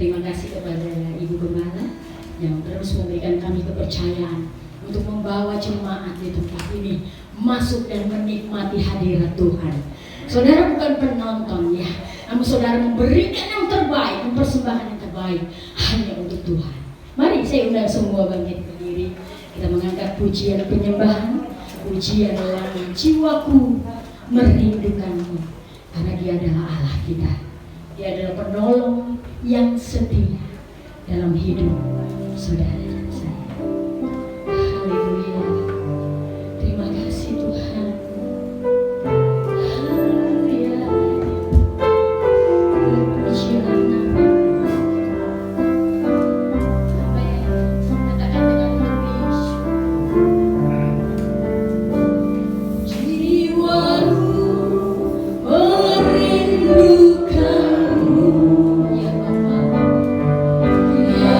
Terima kasih kepada Ibu Gembala yang terus memberikan kami kepercayaan untuk membawa jemaat di tempat ini masuk dan menikmati hadirat Tuhan. Saudara bukan penonton ya, namun saudara memberikan yang terbaik, mempersembahkan yang terbaik hanya untuk Tuhan. Mari saya undang semua bangkit berdiri. Kita mengangkat pujian penyembahan, pujian lagu jiwaku merindukanmu, karena Dia adalah Allah kita. Dia adalah penolong yang setia dalam hidup saudara dan saya. Haleluya. Terima kasih Tuhan. Haleluya. Pujian nama. Katakan dengan hati. Jiwaku merindukanmu, ya Bapa. Ya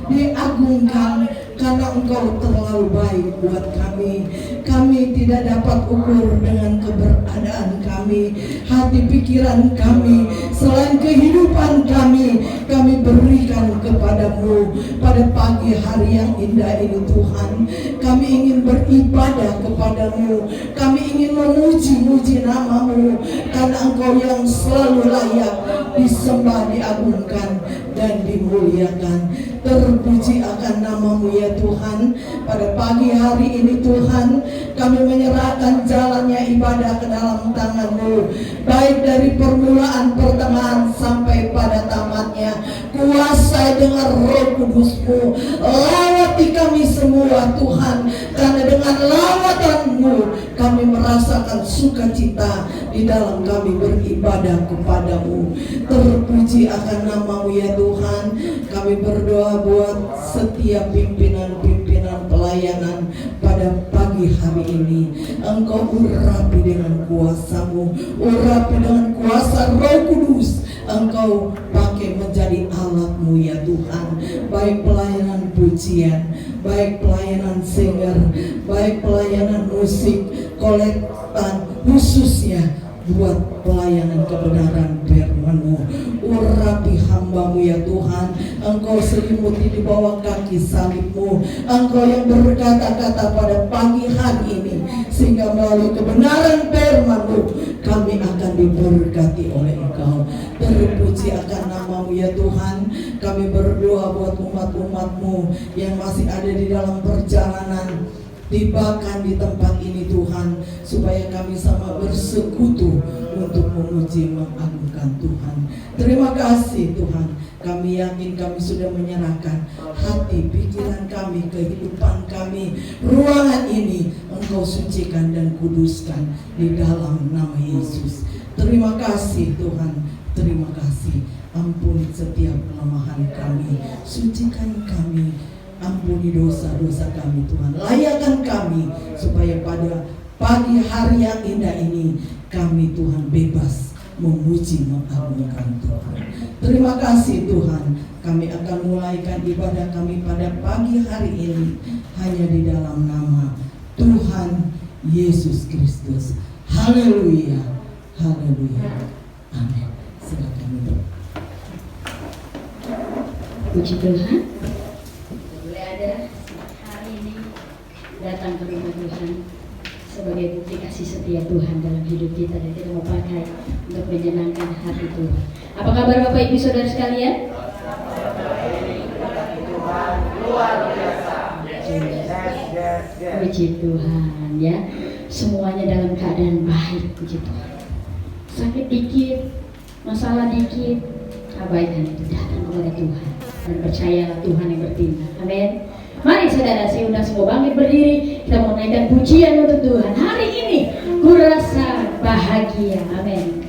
diagungkan, karena Engkau terlalu baik buat kami. Kami tidak dapat ukur dengan keberadaan kami, hati pikiran kami, selain kehidupan kami berikan kepadamu pada pagi hari yang indah ini Tuhan. Kami ingin beribadah kepadamu, kami ingin memuji-muji namamu, karena Engkau yang selalu layak disembah, diagungkan, dan dimuliakan. Terpuji akan namamu ya Tuhan. Pada pagi hari ini Tuhan, kami menyerahkan jalannya ibadah ke dalam tangan-Mu, baik dari permulaan, pertengahan, sampai pada tamatnya. Kuasai dengan Roh Kudus-Mu, lawati kami semua Tuhan, karena dengan lawatan-Mu kami merasakan sukacita di dalam kami beribadah kepadamu. Terpuji akan namamu ya Tuhan. Kami berdoa buat setiap pimpinan-pimpinan pelayanan pada pagi hari ini. Engkau urapi dengan kuasa-Mu, urapi dengan kuasa Roh Kudus. Engkau pakai menjadi alat-Mu ya Tuhan. Baik pelayanan pujian, baik pelayanan singer, baik pelayanan musik, kolektan, khususnya buat pelayanan kebenaran firman-Mu. Urapi hamba-Mu ya Tuhan. Engkau selimuti di bawah kaki salib-Mu. Engkau yang berkata-kata pada pagi hari ini, sehingga melalui kebenaran firman-Mu kami akan diberkati oleh Engkau. Terpuji akan namamu ya Tuhan. Kami berdoa buat umat-umat-Mu yang masih ada di dalam perjalanan, tibakan di tempat ini Tuhan, supaya kami sama bersekutu untuk memuji mengagungkan Tuhan. Terima kasih Tuhan. Kami yakin kami sudah menyerahkan hati, pikiran kami, kehidupan kami, ruangan ini Engkau sucikan dan kuduskan di dalam nama Yesus. Terima kasih Tuhan. Terima kasih. Ampuni setiap kelemahan kami, sucikan kami, ampuni dosa-dosa kami Tuhan. Layakan kami supaya pada pagi hari yang indah ini kami Tuhan bebas memuji mengagungkan Tuhan. Terima kasih Tuhan. Kami akan mulaikan ibadah kami pada pagi hari ini hanya di dalam nama Tuhan Yesus Kristus. Haleluya. Haleluya. Amin. Silakan duduk. Puji Tuhan. Boleh ada hari ini datang ke rumah Tuhan sebagai bukti kasih setia Tuhan dalam hidup kita, dan kita mau pakai untuk menyenangkan hati Tuhan. Apa kabar Bapak Ibu Saudara sekalian? Luar biasa. Puji Tuhan ya. Semuanya dalam keadaan baik, puji Tuhan. Sakit dikit, masalah dikit, abaikan itu, datang kepada Tuhan dan percayalah Tuhan yang bertindak. Amin. Mari saudara, saya undang semua bangkit berdiri. Kita mau naikkan pujian untuk Tuhan. Hari ini ku rasa bahagia. Amin.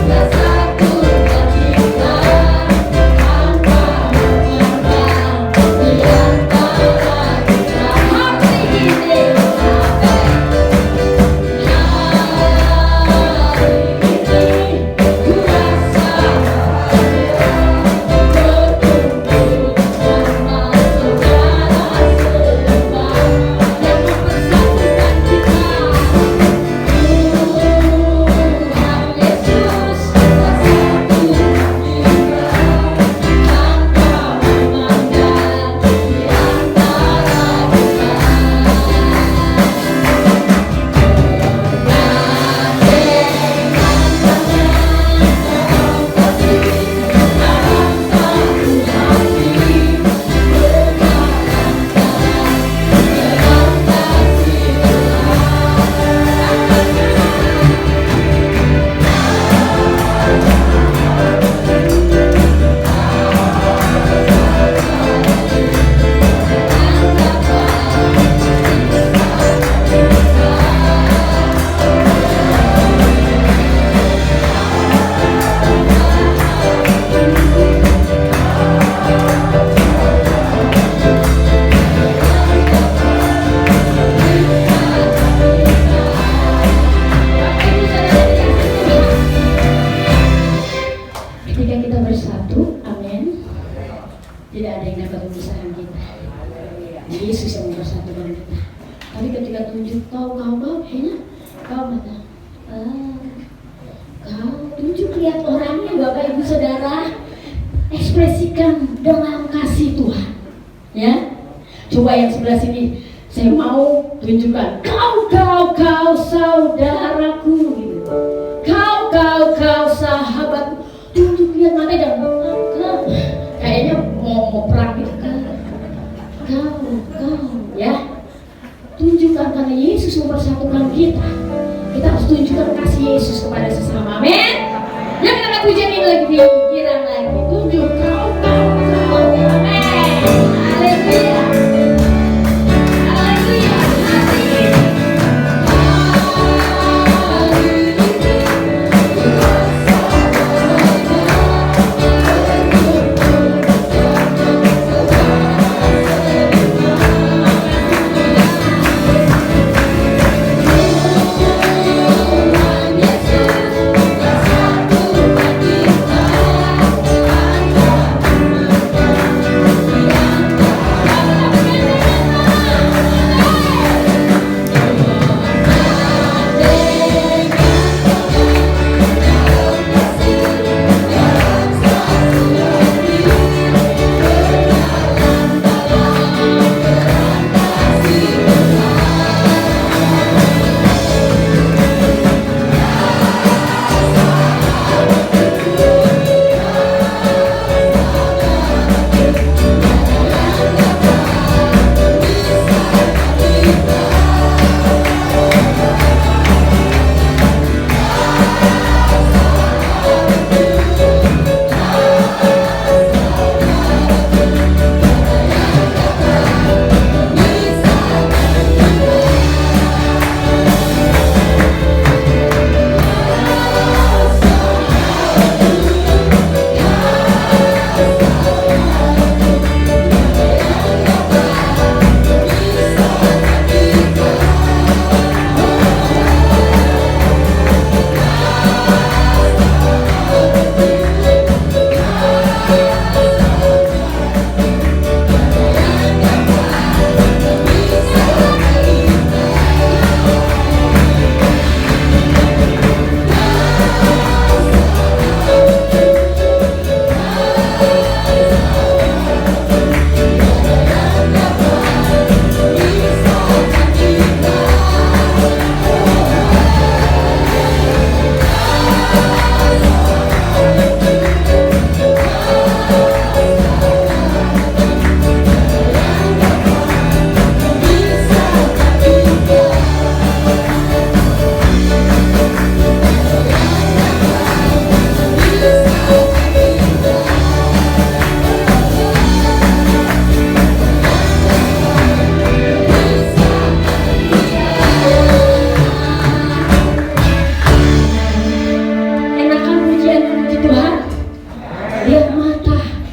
Rasaku tercipta. mempersatukan kita. Tapi ketika tunjuk kau kayaknya kau mata, kau tunjuk lihat orangnya Bapak Ibu Saudara, ekspresikan dengan kasih Tuhan, ya. Coba yang sebelah sini, saya mau tunjukkan kau saudaraku gitu. Kau sahabatku. Tunjuk lihat mata jangan kayaknya mau perang gitu kan. Kau ya. Tunjukkan karena Yesus mempersatukan kita. Kita harus tunjukkan kasih Yesus kepada sesama. Amin. Ya kita akan pujian ini lagi pikiran lagi. Tunjuk kau. Amin. Haleluya.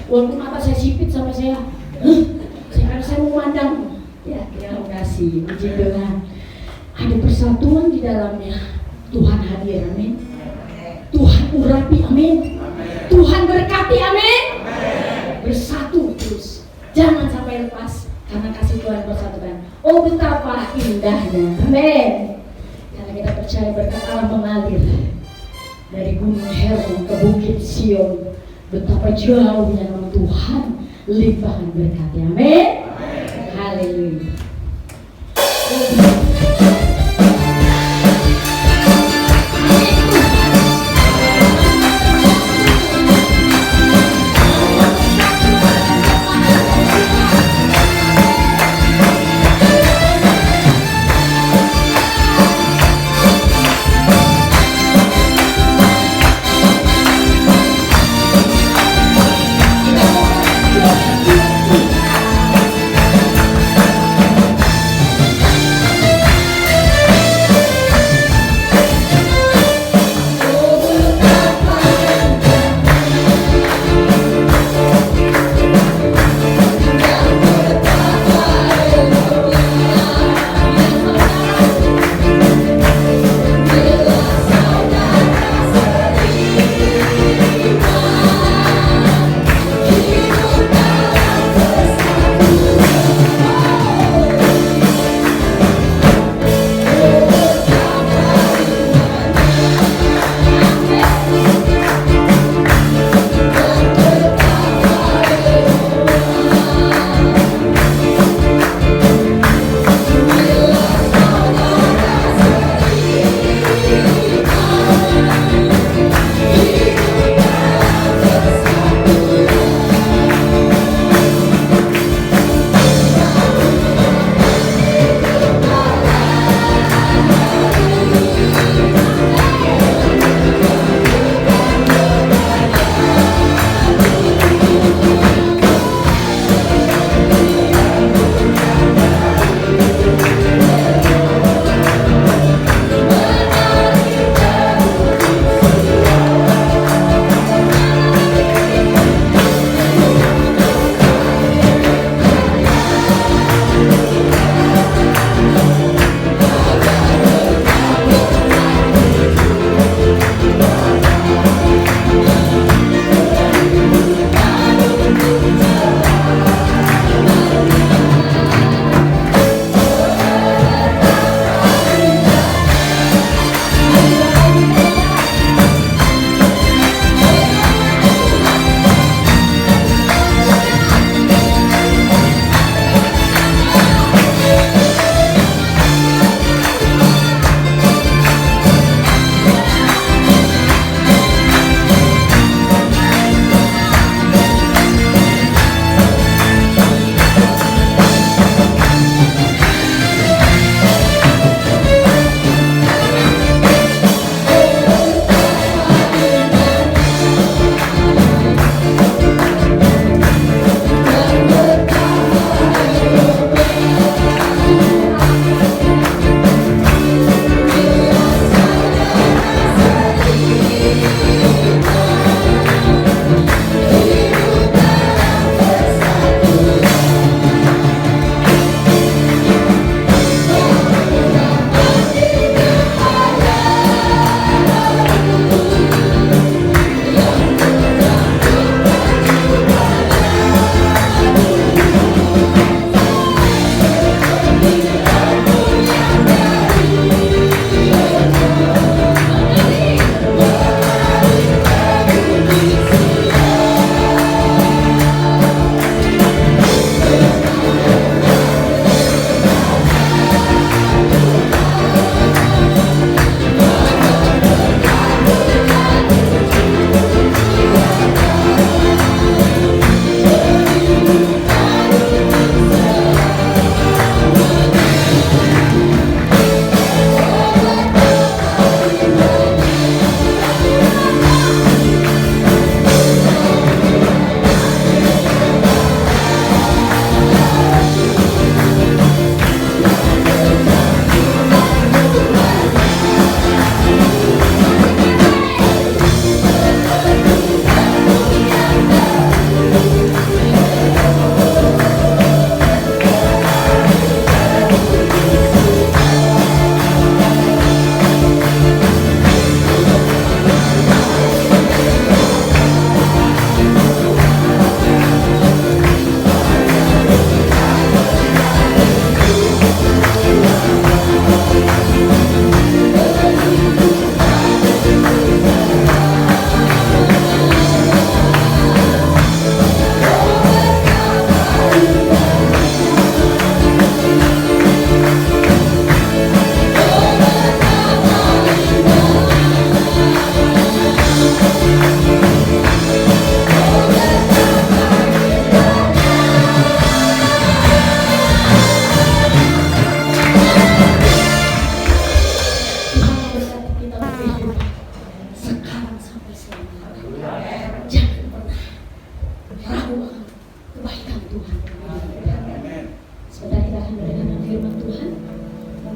Walaupun mata saya sipit sama saya mau memandang. Ya, terima kasih. Puji Tuhan. Ada persatuan di dalamnya. Tuhan hadir, amin. Tuhan urapi, amin. Tuhan berkati, amin. Bersatu terus. Jangan sampai lepas karena kasih Tuhan bersatukan. Oh betapa indahnya, amin. Karena kita percaya berkat Allah mengalir dari Gunung Hermon ke Bukit Sion. Betapa jauhnya nama Tuhan limpahan berkat-Nya. Amin. Haleluya.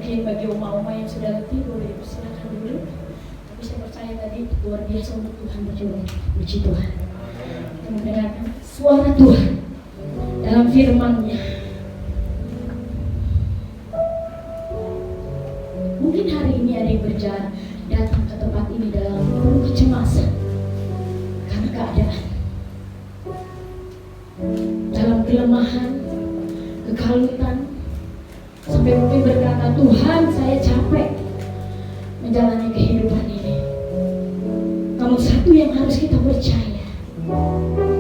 Mungkin bagi oma-oma yang sudah letih boleh silakan dulu. Tapi saya percaya tadi luar biasa untuk Tuhan berjuang. Puji Tuhan. Kita mendengarkan suara Tuhan dalam firman-Nya. Mungkin hari ini ada yang berjalan datang ke tempat ini dalam penuh kecemasan karena keadaan, dalam kelemahan, kekalutan, sampai mungkin berkata, Tuhan saya capek menjalani kehidupan ini. Namun satu yang harus kita percaya,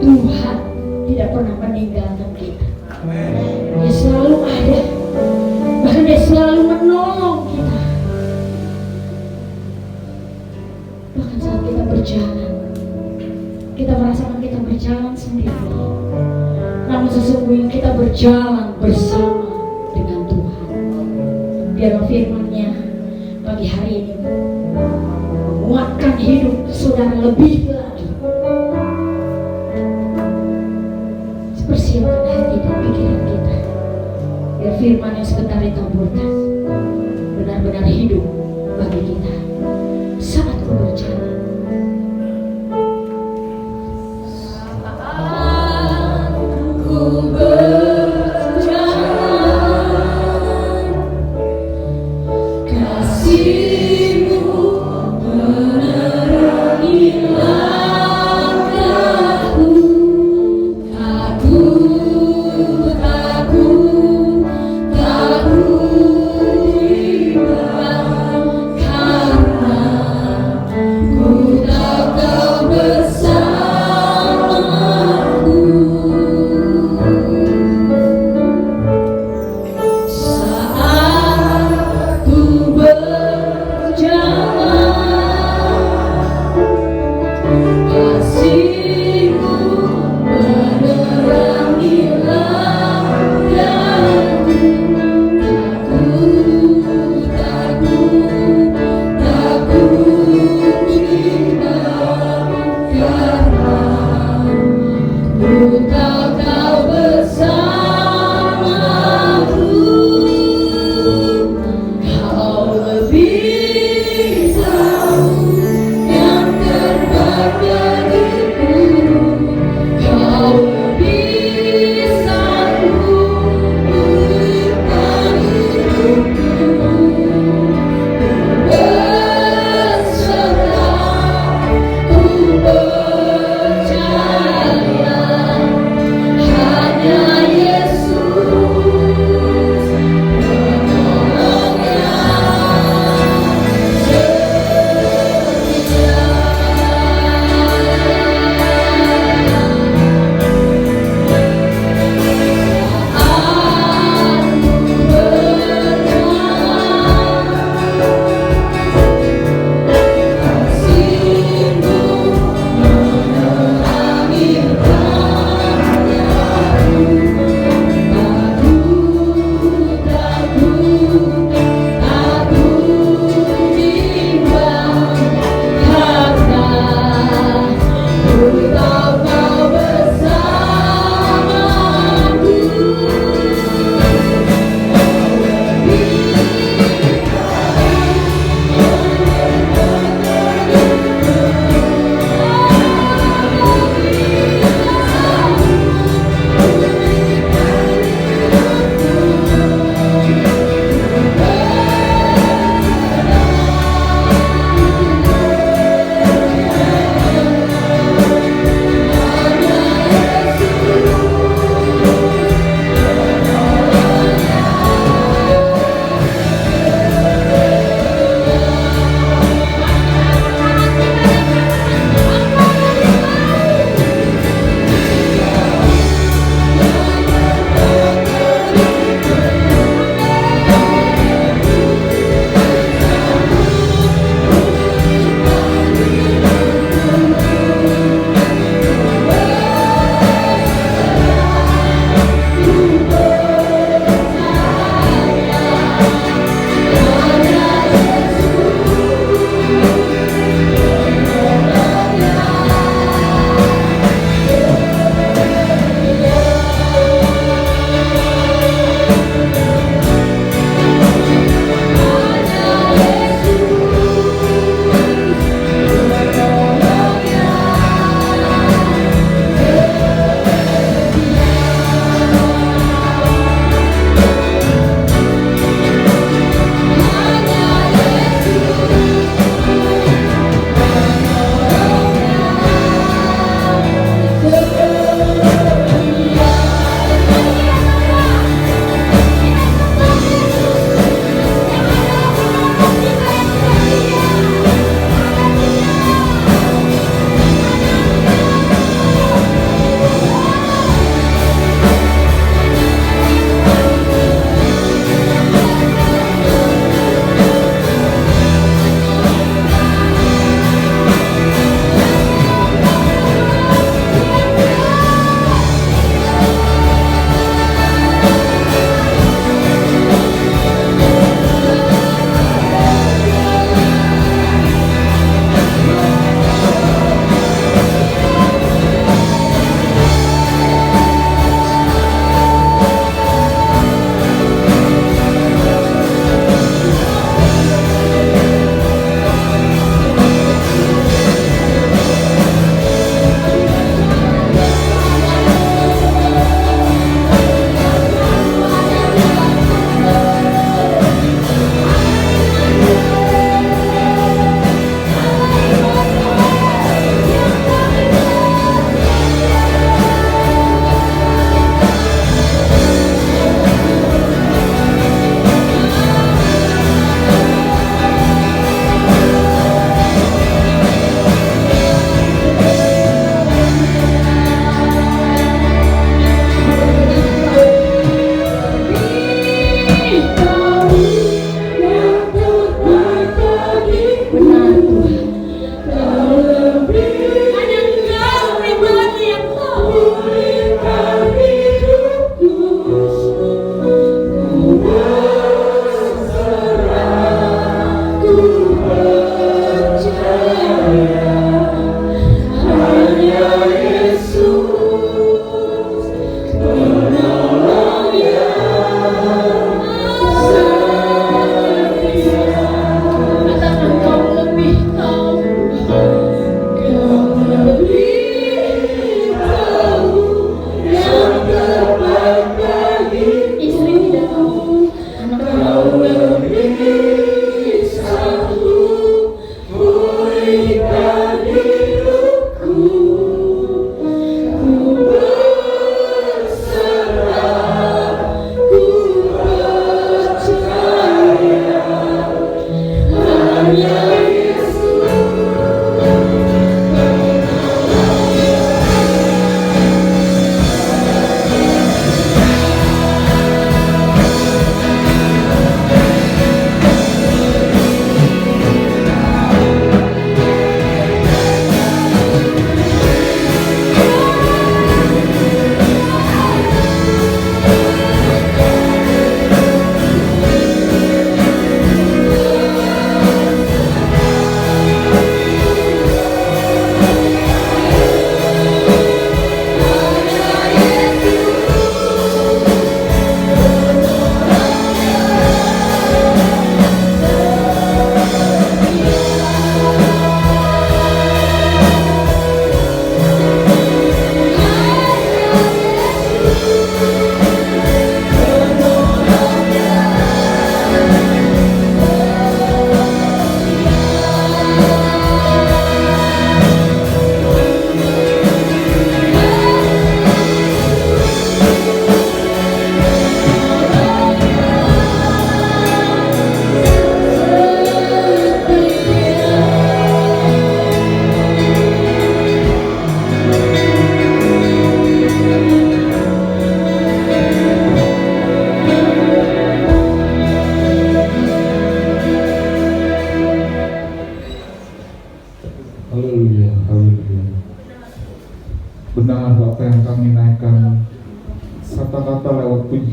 Tuhan tidak pernah meninggalkan kita. Dia selalu ada, bahkan Dia selalu menolong kita. Bahkan saat kita berjalan, kita merasakan kita berjalan sendiri, namun sesungguhnya kita berjalan bersama dengan Tuhan. Biarlah firman-Nya pagi hari ini menguatkan hidup saudara lebih lagi. Persiapkan hati dan pikiran kita, biar firman yang sebentar ditaburkan benar-benar hidup bagi kita saat ku berjalan. Aku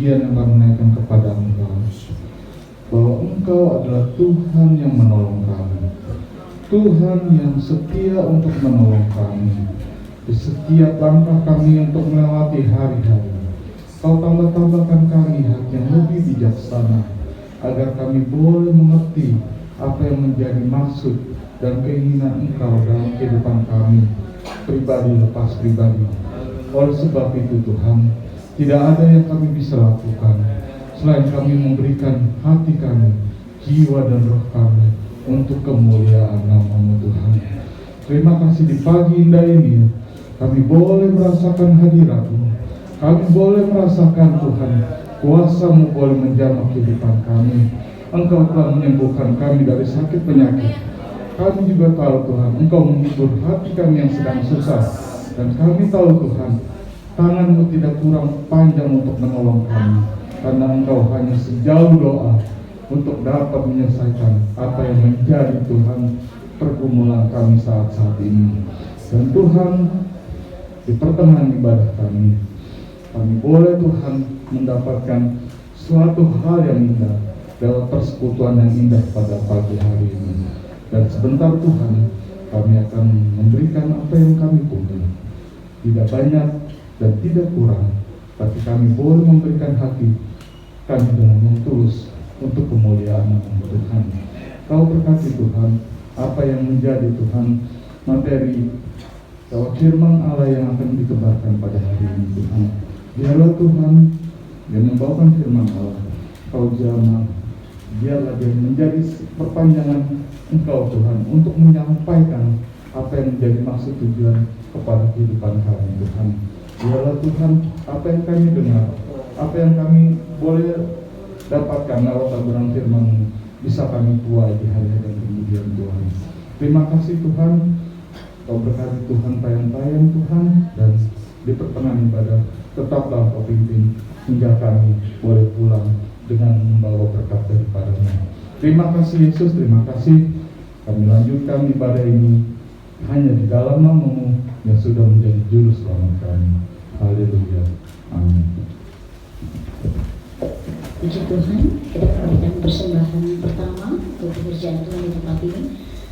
pujian yang kami naikkan kepada Engkau, bahwa Engkau adalah Tuhan yang menolong kami, Tuhan yang setia untuk menolong kami di setiap langkah kami untuk melewati hari-hari. Kau tambah-tambahkan kami hati yang lebih bijaksana, agar kami boleh mengerti apa yang menjadi maksud dan keinginan Engkau dalam kehidupan kami, pribadi lepas pribadi. Oleh sebab itu Tuhan, tidak ada yang kami bisa lakukan selain kami memberikan hati kami, jiwa dan roh kami untuk kemuliaan nama-Mu Tuhan. Terima kasih di pagi indah ini kami boleh merasakan hadirat-Mu. Kami boleh merasakan Tuhan, kuasa-Mu boleh menjamah kehidupan kami. Engkau telah menyembuhkan kami dari sakit penyakit. Kami juga tahu Tuhan, Engkau menghibur hati kami yang sedang susah. Dan kami tahu Tuhan, tangan-Mu tidak kurang panjang untuk menolong kami, karena Engkau hanya sejauh doa untuk dapat menyelesaikan apa yang menjadi Tuhan pergumulan kami saat-saat ini. Dan Tuhan, di pertengahan ibadah kami boleh Tuhan mendapatkan suatu hal yang indah dalam persekutuan yang indah pada pagi hari ini. Dan sebentar Tuhan, kami akan memberikan apa yang kami punya, tidak banyak dan tidak kurang, tapi kami boleh memberikan hati kami dengan yang tulus untuk kemuliaan nama Tuhan. Kau berkati Tuhan apa yang menjadi Tuhan materi bahwa firman Allah yang akan ditebarkan pada hari ini Tuhan. Biarlah Tuhan yang membawakan firman Allah, Kau jamah, biarlah dia menjadi perpanjangan Engkau Tuhan untuk menyampaikan apa yang menjadi maksud tujuan kepada kehidupan kami Tuhan. Biarlah Tuhan apa yang kami dengar, apa yang kami boleh dapatkan lewat taburan firman bisa kami tuai di hari-hari yang kemudian Tuhan. Terima kasih Tuhan, Kau berkati Tuhan tayang-tayang Tuhan, dan di pertengahan ibadah tetaplah Kau pimpin hingga kami boleh pulang dengan membawa berkat daripada-Nya. Terima kasih Yesus, terima kasih. Kami lanjutkan ibadah ini hanya di dalam nama-Mu yang sudah menjadi juru selamat kami. Haleluya. Amin. Puji Tuhan, kita memberikan persembahan pertama untuk pekerjaan Tuhan di tempat ini.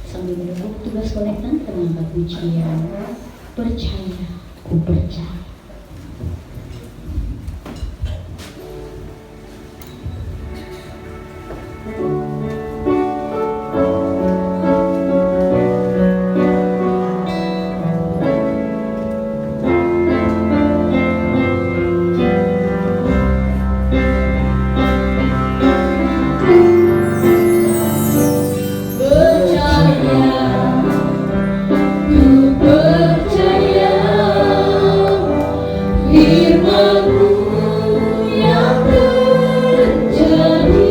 Sambil menunggu tugas kolektan, kita mengangkat pujian Percaya, Ku Percaya. Firman-Mu yang terjadi.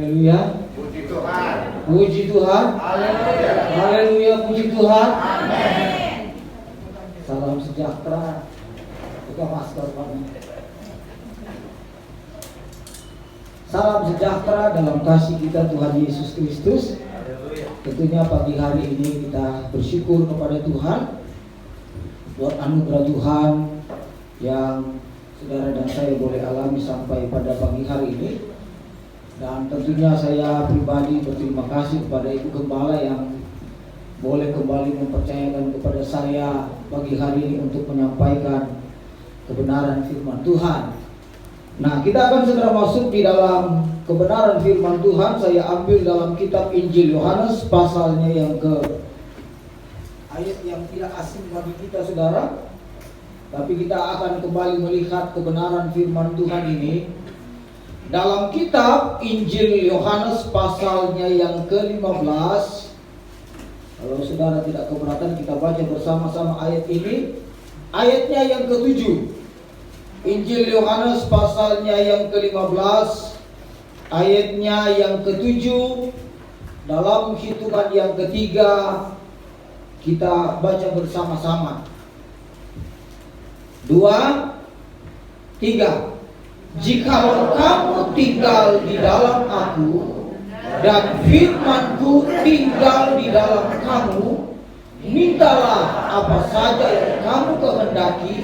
Haleluya. Puji Tuhan. Puji Tuhan. Haleluya. Haleluya, puji Tuhan. Amin. Salam sejahtera. Buka masker Pak. Salam sejahtera dalam kasih kita Tuhan Yesus Kristus. Tentunya pagi hari ini kita bersyukur kepada Tuhan buat anugerah Tuhan yang saudara dan saya boleh alami sampai pada pagi hari ini. Dan tentunya saya pribadi berterima kasih kepada Ibu Gembala yang boleh kembali mempercayakan kepada saya pagi hari ini untuk menyampaikan kebenaran firman Tuhan. Nah, kita akan segera masuk di dalam kebenaran firman Tuhan. Saya ambil dalam kitab Injil Yohanes pasalnya yang ke ayat yang tidak asing bagi kita saudara. Tapi kita akan kembali melihat kebenaran firman Tuhan ini dalam kitab Injil Yohanes pasalnya yang ke-15. Kalau saudara tidak keberatan kita baca bersama-sama ayat ini. Ayatnya yang ke-7. Injil Yohanes pasalnya yang ke-15, ayatnya yang ke-7. Dalam hitungan yang ketiga kita baca bersama-sama. 2, 3. Jikalau kamu tinggal di dalam aku dan firman-Ku tinggal di dalam kamu, mintalah apa saja yang kamu kehendaki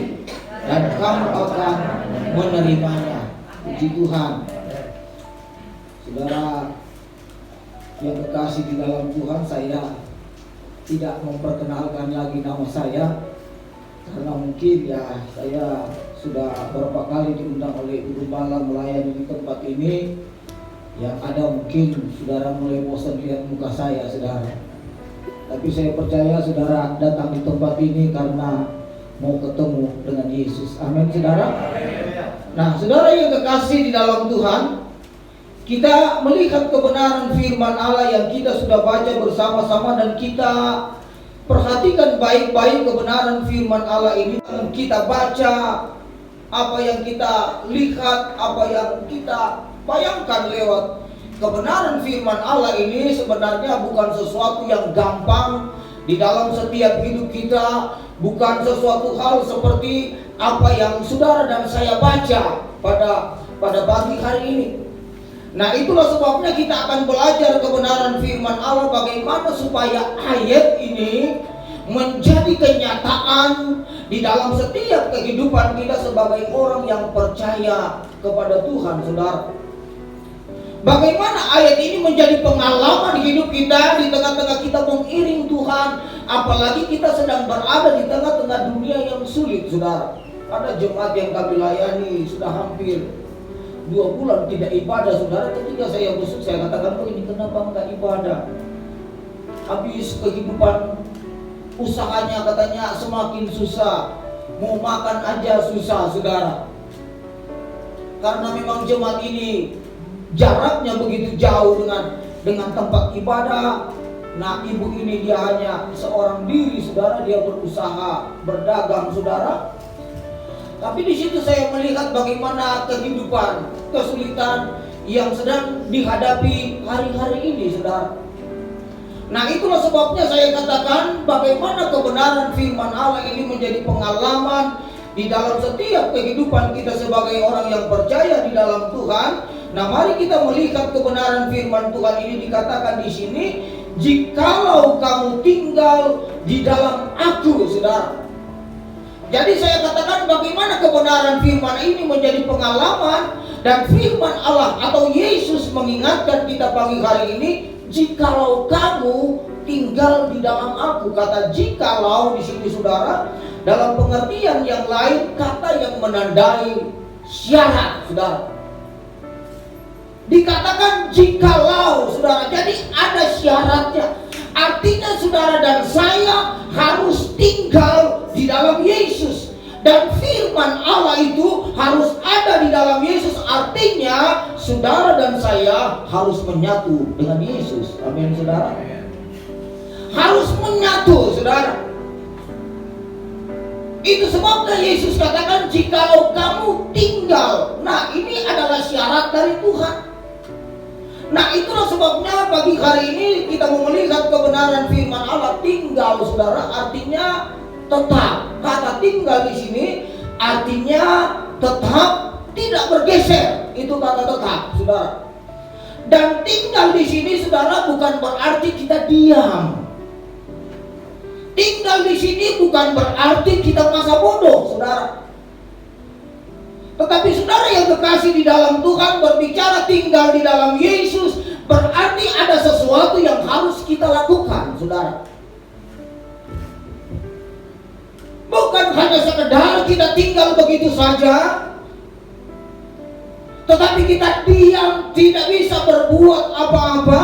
dan kamu akan menerimanya. Puji Tuhan. Saudara yang kekasih di dalam Tuhan, saya tidak memperkenalkan lagi nama saya karena mungkin ya saya sudah beberapa kali diundang oleh Ibu Gembala melayani di tempat ini. Yang ada mungkin saudara mulai bosan lihat muka saya saudara. Tapi saya percaya saudara datang di tempat ini karena mau ketemu dengan Yesus. Amin saudara. Nah saudara yang kekasih di dalam Tuhan, kita melihat kebenaran firman Allah yang kita sudah baca bersama-sama dan kita perhatikan baik-baik kebenaran firman Allah ini. Kita baca apa yang kita lihat, apa yang kita bayangkan lewat kebenaran firman Allah ini sebenarnya bukan sesuatu yang gampang di dalam setiap hidup kita, bukan sesuatu hal seperti apa yang saudara dan saya baca pada pagi hari ini. Nah, itulah sebabnya kita akan belajar kebenaran firman Allah bagaimana supaya ayat ini menjadi kenyataan di dalam setiap kehidupan kita sebagai orang yang percaya kepada Tuhan, saudara. Bagaimana ayat ini menjadi pengalaman hidup kita di tengah-tengah kita mengiring Tuhan, apalagi kita sedang berada di tengah-tengah dunia yang sulit, saudara. Ada jemaat yang kami layani sudah hampir 2 bulan tidak ibadah, saudara. Ketika saya besok saya katakan, oh ini kenapa enggak ibadah? Habis kehidupan usahanya katanya semakin susah, mau makan aja susah, saudara. Karena memang jemaat ini jaraknya begitu jauh dengan tempat ibadah. Nah, ibu ini dia hanya seorang diri, saudara. Dia berusaha berdagang, saudara. Tapi di situ saya melihat bagaimana kehidupan, kesulitan yang sedang dihadapi hari-hari ini, saudara. Nah, itulah sebabnya saya katakan bagaimana kebenaran firman Allah ini menjadi pengalaman di dalam setiap kehidupan kita sebagai orang yang percaya di dalam Tuhan. Nah, mari kita melihat kebenaran firman Tuhan ini. Dikatakan di sini, jikalau kamu tinggal di dalam aku, saudara. Jadi saya katakan bagaimana kebenaran firman ini menjadi pengalaman, dan firman Allah atau Yesus mengingatkan kita pagi hari ini, jikalau kamu tinggal di dalam aku. Kata jikalau di sini, saudara, dalam pengertian yang lain kata yang menandai syarat, saudara. Dikatakan jikalau, saudara, jadi ada syaratnya. Artinya saudara dan saya harus tinggal di dalam Yesus, dan firman Allah itu harus ada di dalam Yesus. Artinya saudara dan saya harus menyatu dengan Yesus. Amin, saudara. Harus menyatu, saudara. Itu sebabnya Yesus katakan jikalau kamu tinggal. Nah, ini adalah syarat dari Tuhan. Nah, itulah sebabnya pagi hari ini kita mau melihat kebenaran firman Allah. Tinggal, saudara, artinya tetap. Kata tinggal di sini artinya tetap, tidak bergeser. Itu kata tetap, saudara. Dan tinggal di sini, saudara, bukan berarti kita diam. Tinggal di sini bukan berarti kita masa bodoh, saudara. Tetapi saudara yang kekasih di dalam Tuhan, berbicara tinggal di dalam Yesus, berarti ada sesuatu yang harus kita lakukan, saudara. Bukan hanya sekedar kita tinggal begitu saja, tetapi kita diam, tidak bisa berbuat apa-apa.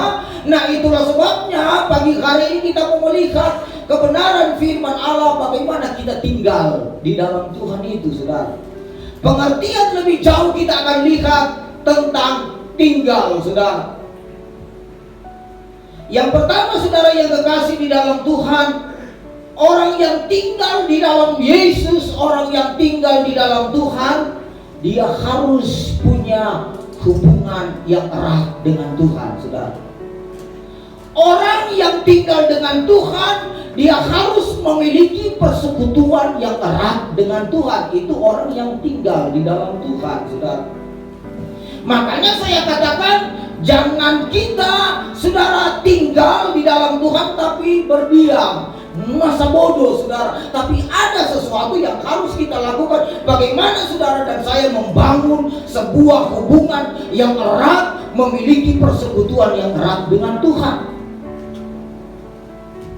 Nah, itulah sebabnya pagi hari ini kita mau melihat kebenaran firman Allah, bagaimana kita tinggal di dalam Tuhan itu, saudara. Pengertian lebih jauh kita akan lihat tentang tinggal, saudara. Yang pertama, saudara yang kekasih di dalam Tuhan, orang yang tinggal di dalam Yesus, orang yang tinggal di dalam Tuhan, dia harus punya hubungan yang erat dengan Tuhan, saudara. Orang yang tinggal dengan Tuhan, dia harus memiliki persekutuan yang erat dengan Tuhan. Itu orang yang tinggal di dalam Tuhan, saudara. Makanya saya katakan, jangan kita, saudara, tinggal di dalam Tuhan tapi berdiam, masa bodoh, saudara. Tapi ada sesuatu yang harus kita lakukan. Bagaimana saudara dan saya membangun sebuah hubungan yang erat, memiliki persekutuan yang erat dengan Tuhan.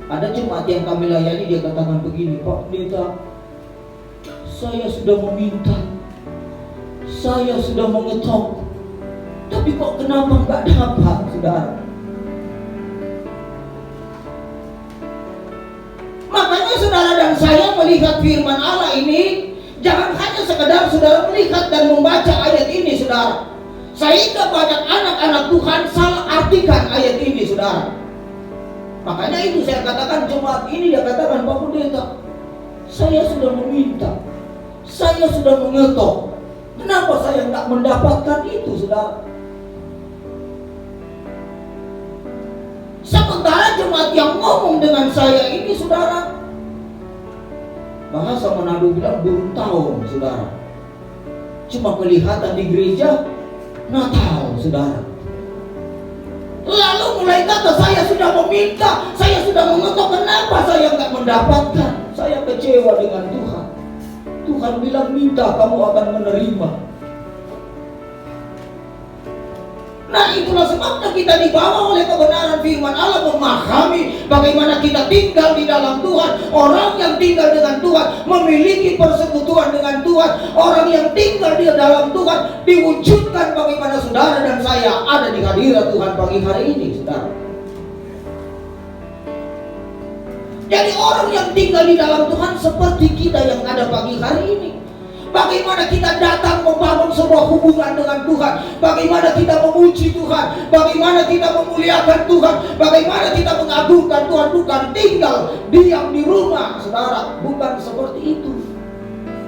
Ada jemaat yang kami layani, dia katakan begini, Pak Pendeta, saya sudah meminta, saya sudah mengetok, tapi kok kenapa nggak dapat, saudara? Makanya saudara dan saya melihat firman Allah ini, jangan hanya sekedar saudara melihat dan membaca ayat ini, saudara. Sehingga banyak anak-anak Tuhan salah artikan ayat ini, saudara. Makanya itu saya katakan, jemaat ini dia katakan, Pak Pendeta, saya sudah meminta, saya sudah mengetok, kenapa saya nggak mendapatkan itu, saudara? Sementara jemaat yang ngomong dengan saya ini, saudara, bahasa Manado bilang belum tahun, saudara. Cuma kelihatan di gereja Natal, saudara. Lalu mulai kata, saya sudah meminta, saya sudah mengetok, kenapa saya nggak mendapatkan? Saya kecewa dengan Tuhan. Tuhan bilang, minta, kamu akan menerima. Nah, itulah sebabnya kita dibawa oleh kebenaran firman Allah, memahami bagaimana kita tinggal di dalam Tuhan. Orang yang tinggal dengan Tuhan memiliki persekutuan dengan Tuhan. Orang yang tinggal di dalam Tuhan diwujudkan bagaimana saudara dan saya ada di hadirat Tuhan pagi hari ini, saudara. Jadi orang yang tinggal di dalam Tuhan seperti kita yang ada pagi hari ini. Bagaimana kita datang membangun sebuah hubungan dengan Tuhan, bagaimana kita memuji Tuhan, bagaimana kita memuliakan Tuhan, bagaimana kita mengagungkan Tuhan. Bukan tinggal diam di rumah, saudara, bukan seperti itu.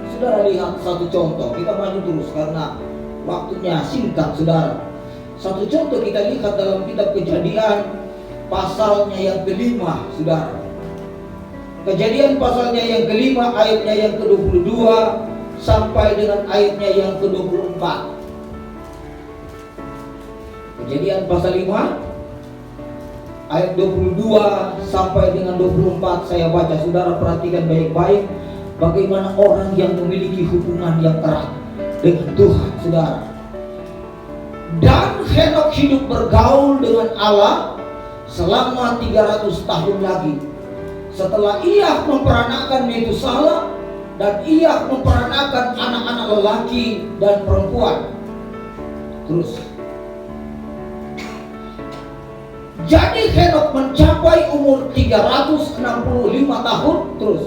Saudara lihat satu contoh, kita maju terus karena waktunya singkat, saudara. Satu contoh kita lihat dalam kitab Kejadian pasalnya yang kelima, saudara. Kejadian pasalnya yang kelima, ayatnya yang ke-22 sampai dengan ayatnya yang ke-24. Kejadian pasal 5 ayat 22 sampai dengan 24 saya baca. Saudara perhatikan baik-baik bagaimana orang yang memiliki hubungan yang erat dengan Tuhan, saudara. Dan Henokh hidup bergaul dengan Allah selama 300 tahun lagi. Setelah ia memperanakan Metusalah dan ia memperanakan anak-anak lelaki dan perempuan. Terus, jadi Henokh mencapai umur 365 tahun. Terus,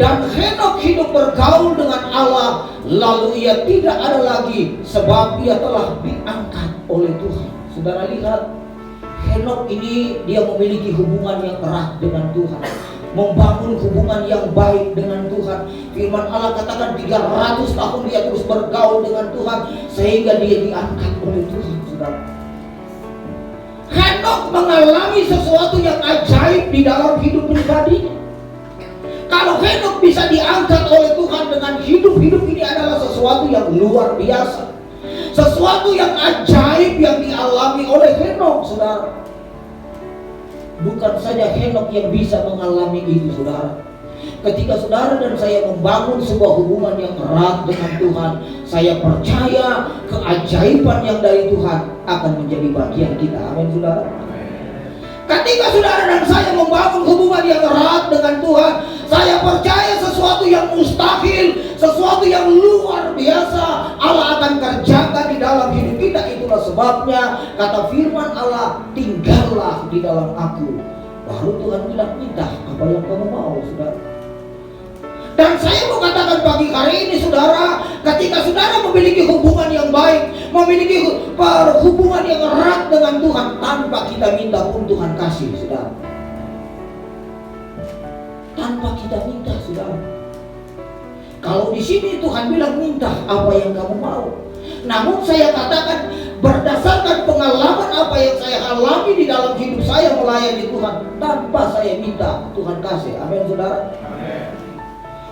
dan Henokh hidup bergaul dengan Allah, lalu ia tidak ada lagi sebab ia telah diangkat oleh Tuhan. Saudara lihat, Henokh ini dia memiliki hubungan yang erat dengan Tuhan, membangun hubungan yang baik dengan Tuhan. Firman Allah katakan 300 tahun dia terus bergaul dengan Tuhan sehingga dia diangkat oleh Tuhan, saudara. Henokh mengalami sesuatu yang ajaib di dalam hidup pribadinya. Kalau Henokh bisa diangkat oleh Tuhan dengan hidup ini adalah sesuatu yang luar biasa, sesuatu yang ajaib yang dialami oleh Henokh, saudara. Bukan saja Henokh yang bisa mengalami itu, saudara. Ketika saudara dan saya membangun sebuah hubungan yang erat dengan Tuhan, saya percaya keajaiban yang dari Tuhan akan menjadi bagian kita. Amin, saudara. Ketika saudara dan saya membangun hubungan yang erat dengan Tuhan, saya percaya sesuatu yang mustahil, sesuatu yang luar biasa Allah akan kerjakan di dalam hidup kita. Itulah sebabnya kata firman Allah, tinggallah di dalam aku. Baru Tuhan bilang, minta apa yang kamu mau, saudara. Dan saya mau katakan pagi hari ini, saudara, ketika saudara memiliki hubungan yang baik, memiliki hubungan yang erat dengan Tuhan, tanpa kita minta pun Tuhan kasih, saudara. Tanpa kita minta, saudara. Kalau di sini Tuhan bilang minta apa yang kamu mau. Namun saya katakan berdasarkan pengalaman apa yang saya alami di dalam hidup saya melayani Tuhan, tanpa saya minta Tuhan kasih. Amin, saudara.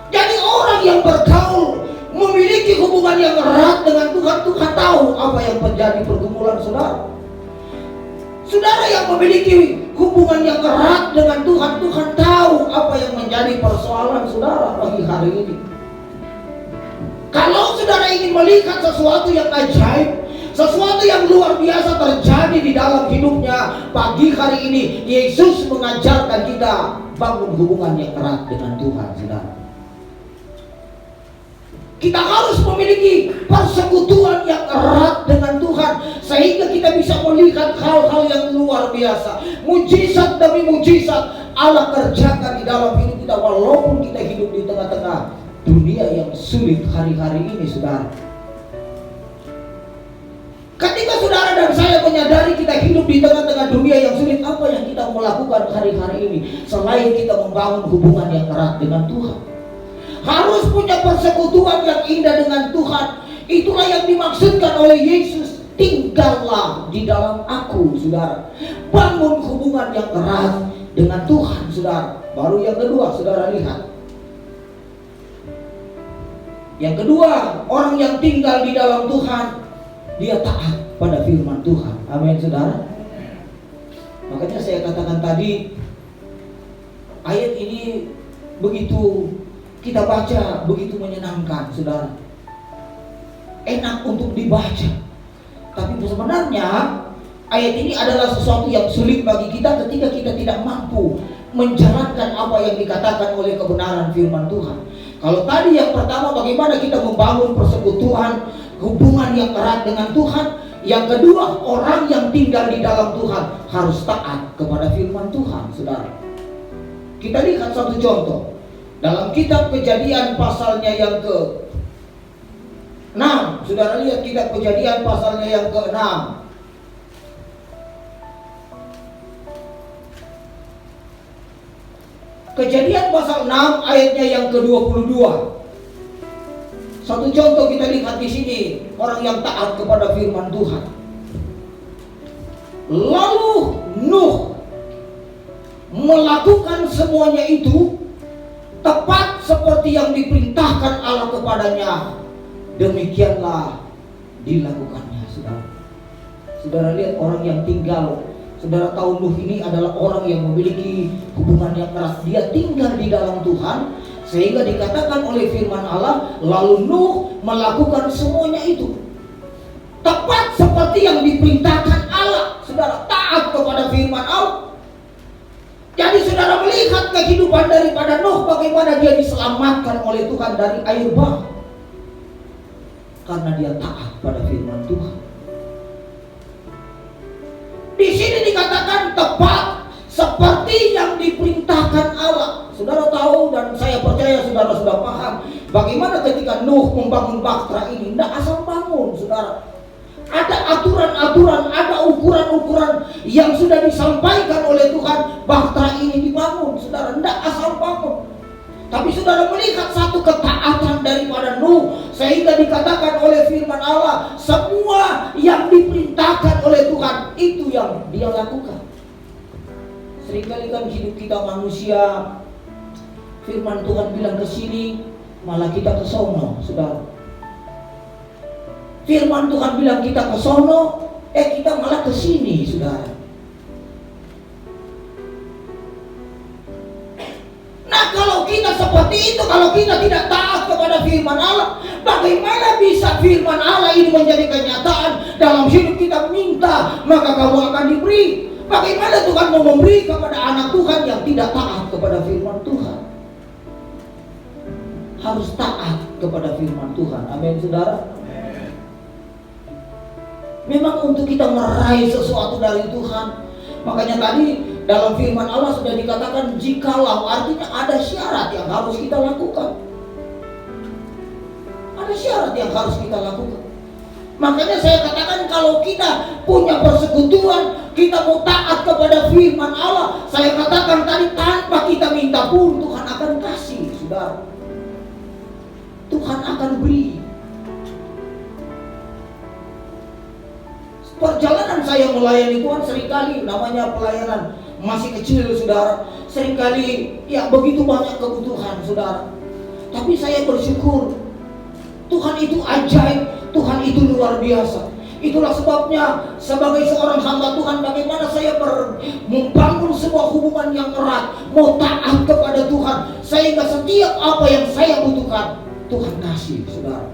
Jadi orang yang bergaul, memiliki hubungan yang erat dengan Tuhan, Tuhan tahu apa yang terjadi pergumulan saudara. Saudara yang memiliki hubungan yang erat dengan Tuhan, Tuhan tahu apa yang menjadi persoalan saudara pagi hari ini. Kalau saudara ingin melihat sesuatu yang ajaib, sesuatu yang luar biasa terjadi di dalam hidupnya, pagi hari ini Yesus mengajarkan kita bangun hubungan yang erat dengan Tuhan, saudara. Kita harus memiliki persekutuan yang erat dengan Tuhan, sehingga kita bisa melihat hal-hal yang luar biasa. Mujizat demi mujizat Allah kerjakan di dalam hidup kita, walaupun kita hidup di tengah-tengah dunia yang sulit hari-hari ini, saudara. Ketika saudara dan saya menyadari kita hidup di tengah-tengah dunia yang sulit, apa yang kita mau lakukan hari-hari ini selain kita membangun hubungan yang erat dengan Tuhan? Harus punya persekutuan yang indah dengan Tuhan. Itulah yang dimaksudkan oleh Yesus. Tinggallah di dalam aku, saudara. Bangun hubungan yang erat dengan Tuhan, saudara. Baru yang kedua, saudara lihat. Yang kedua, orang yang tinggal di dalam Tuhan, dia taat pada firman Tuhan. Amin, saudara. Makanya saya katakan tadi, ayat ini begitu kita baca, begitu menyenangkan, saudara. Enak untuk dibaca. Tapi sebenarnya ayat ini adalah sesuatu yang sulit bagi kita ketika kita tidak mampu menjalankan apa yang dikatakan oleh kebenaran firman Tuhan. Kalau tadi yang pertama, bagaimana kita membangun persekutuan, hubungan yang erat dengan Tuhan. Yang kedua, orang yang tinggal di dalam Tuhan harus taat kepada firman Tuhan, saudara. Kita lihat satu contoh dalam kitab Kejadian pasalnya yang ke-6. Saudara lihat kitab Kejadian pasalnya yang ke-6. Kejadian pasal 6 ayatnya yang ke-22. Satu contoh kita lihat di sini, orang yang taat kepada firman Tuhan. Lalu Nuh melakukan semuanya itu tepat seperti yang diperintahkan Allah kepadanya. Demikianlah dilakukannya, saudara. Saudara lihat orang yang tinggal. Saudara tahu Nuh ini adalah orang yang memiliki hubungan yang erat. Dia tinggal di dalam Tuhan, sehingga dikatakan oleh firman Allah, lalu Nuh melakukan semuanya itu tepat seperti yang diperintahkan Allah. Saudara taat kepada firman Allah. Jadi saudara melihat kehidupan daripada Nuh, bagaimana dia diselamatkan oleh Tuhan dari air bah, karena dia taat pada firman Tuhan. Di sini dikatakan tepat seperti yang diperintahkan Allah. Saudara tahu dan saya percaya saudara sudah paham bagaimana ketika Nuh membangun bahtera ini. Tidak asal bangun, saudara. Ada aturan-aturan, ada ukuran-ukuran yang sudah disampaikan oleh Tuhan. Bahtera ini dibangun, saudara. Tidak asal bangun. Tapi saudara melihat satu ketaatan daripada Nuh, sehingga dikatakan oleh firman Allah, semua yang diperintahkan oleh Tuhan itu yang dia lakukan. Seringkali kan hidup kita manusia, firman Tuhan bilang ke sini, malah kita ke sono, saudara. Firman Tuhan bilang kita ke sono, kita malah ke sini, saudara. Nah, kalau kita seperti itu, kalau kita tidak taat kepada firman Allah, bagaimana bisa firman Allah ini menjadi kenyataan dalam hidup kita? Minta, maka kamu akan diberi. Bagaimana Tuhan mau memberi kepada anak Tuhan yang tidak taat kepada firman Tuhan? Harus taat kepada firman Tuhan. Amin, saudara. Memang untuk kita meraih sesuatu dari Tuhan, makanya tadi dalam firman Allah sudah dikatakan jikalau, artinya ada syarat yang harus kita lakukan. Ada syarat yang harus kita lakukan. Makanya saya katakan kalau kita punya persekutuan, kita mau taat kepada firman Allah, saya katakan tadi tanpa kita minta pun Tuhan akan kasih, saudara. Tuhan akan beri. Perjalanan saya melayani Tuhan seringkali namanya pelayanan masih kecil, saudara. Seringkali ya begitu banyak kebutuhan, saudara. Tapi saya bersyukur Tuhan itu ajaib, Tuhan itu luar biasa. Itulah sebabnya sebagai seorang hamba Tuhan, bagaimana saya membangun sebuah hubungan yang erat, mau taat kepada Tuhan, sehingga setiap apa yang saya butuhkan Tuhan kasih, saudara.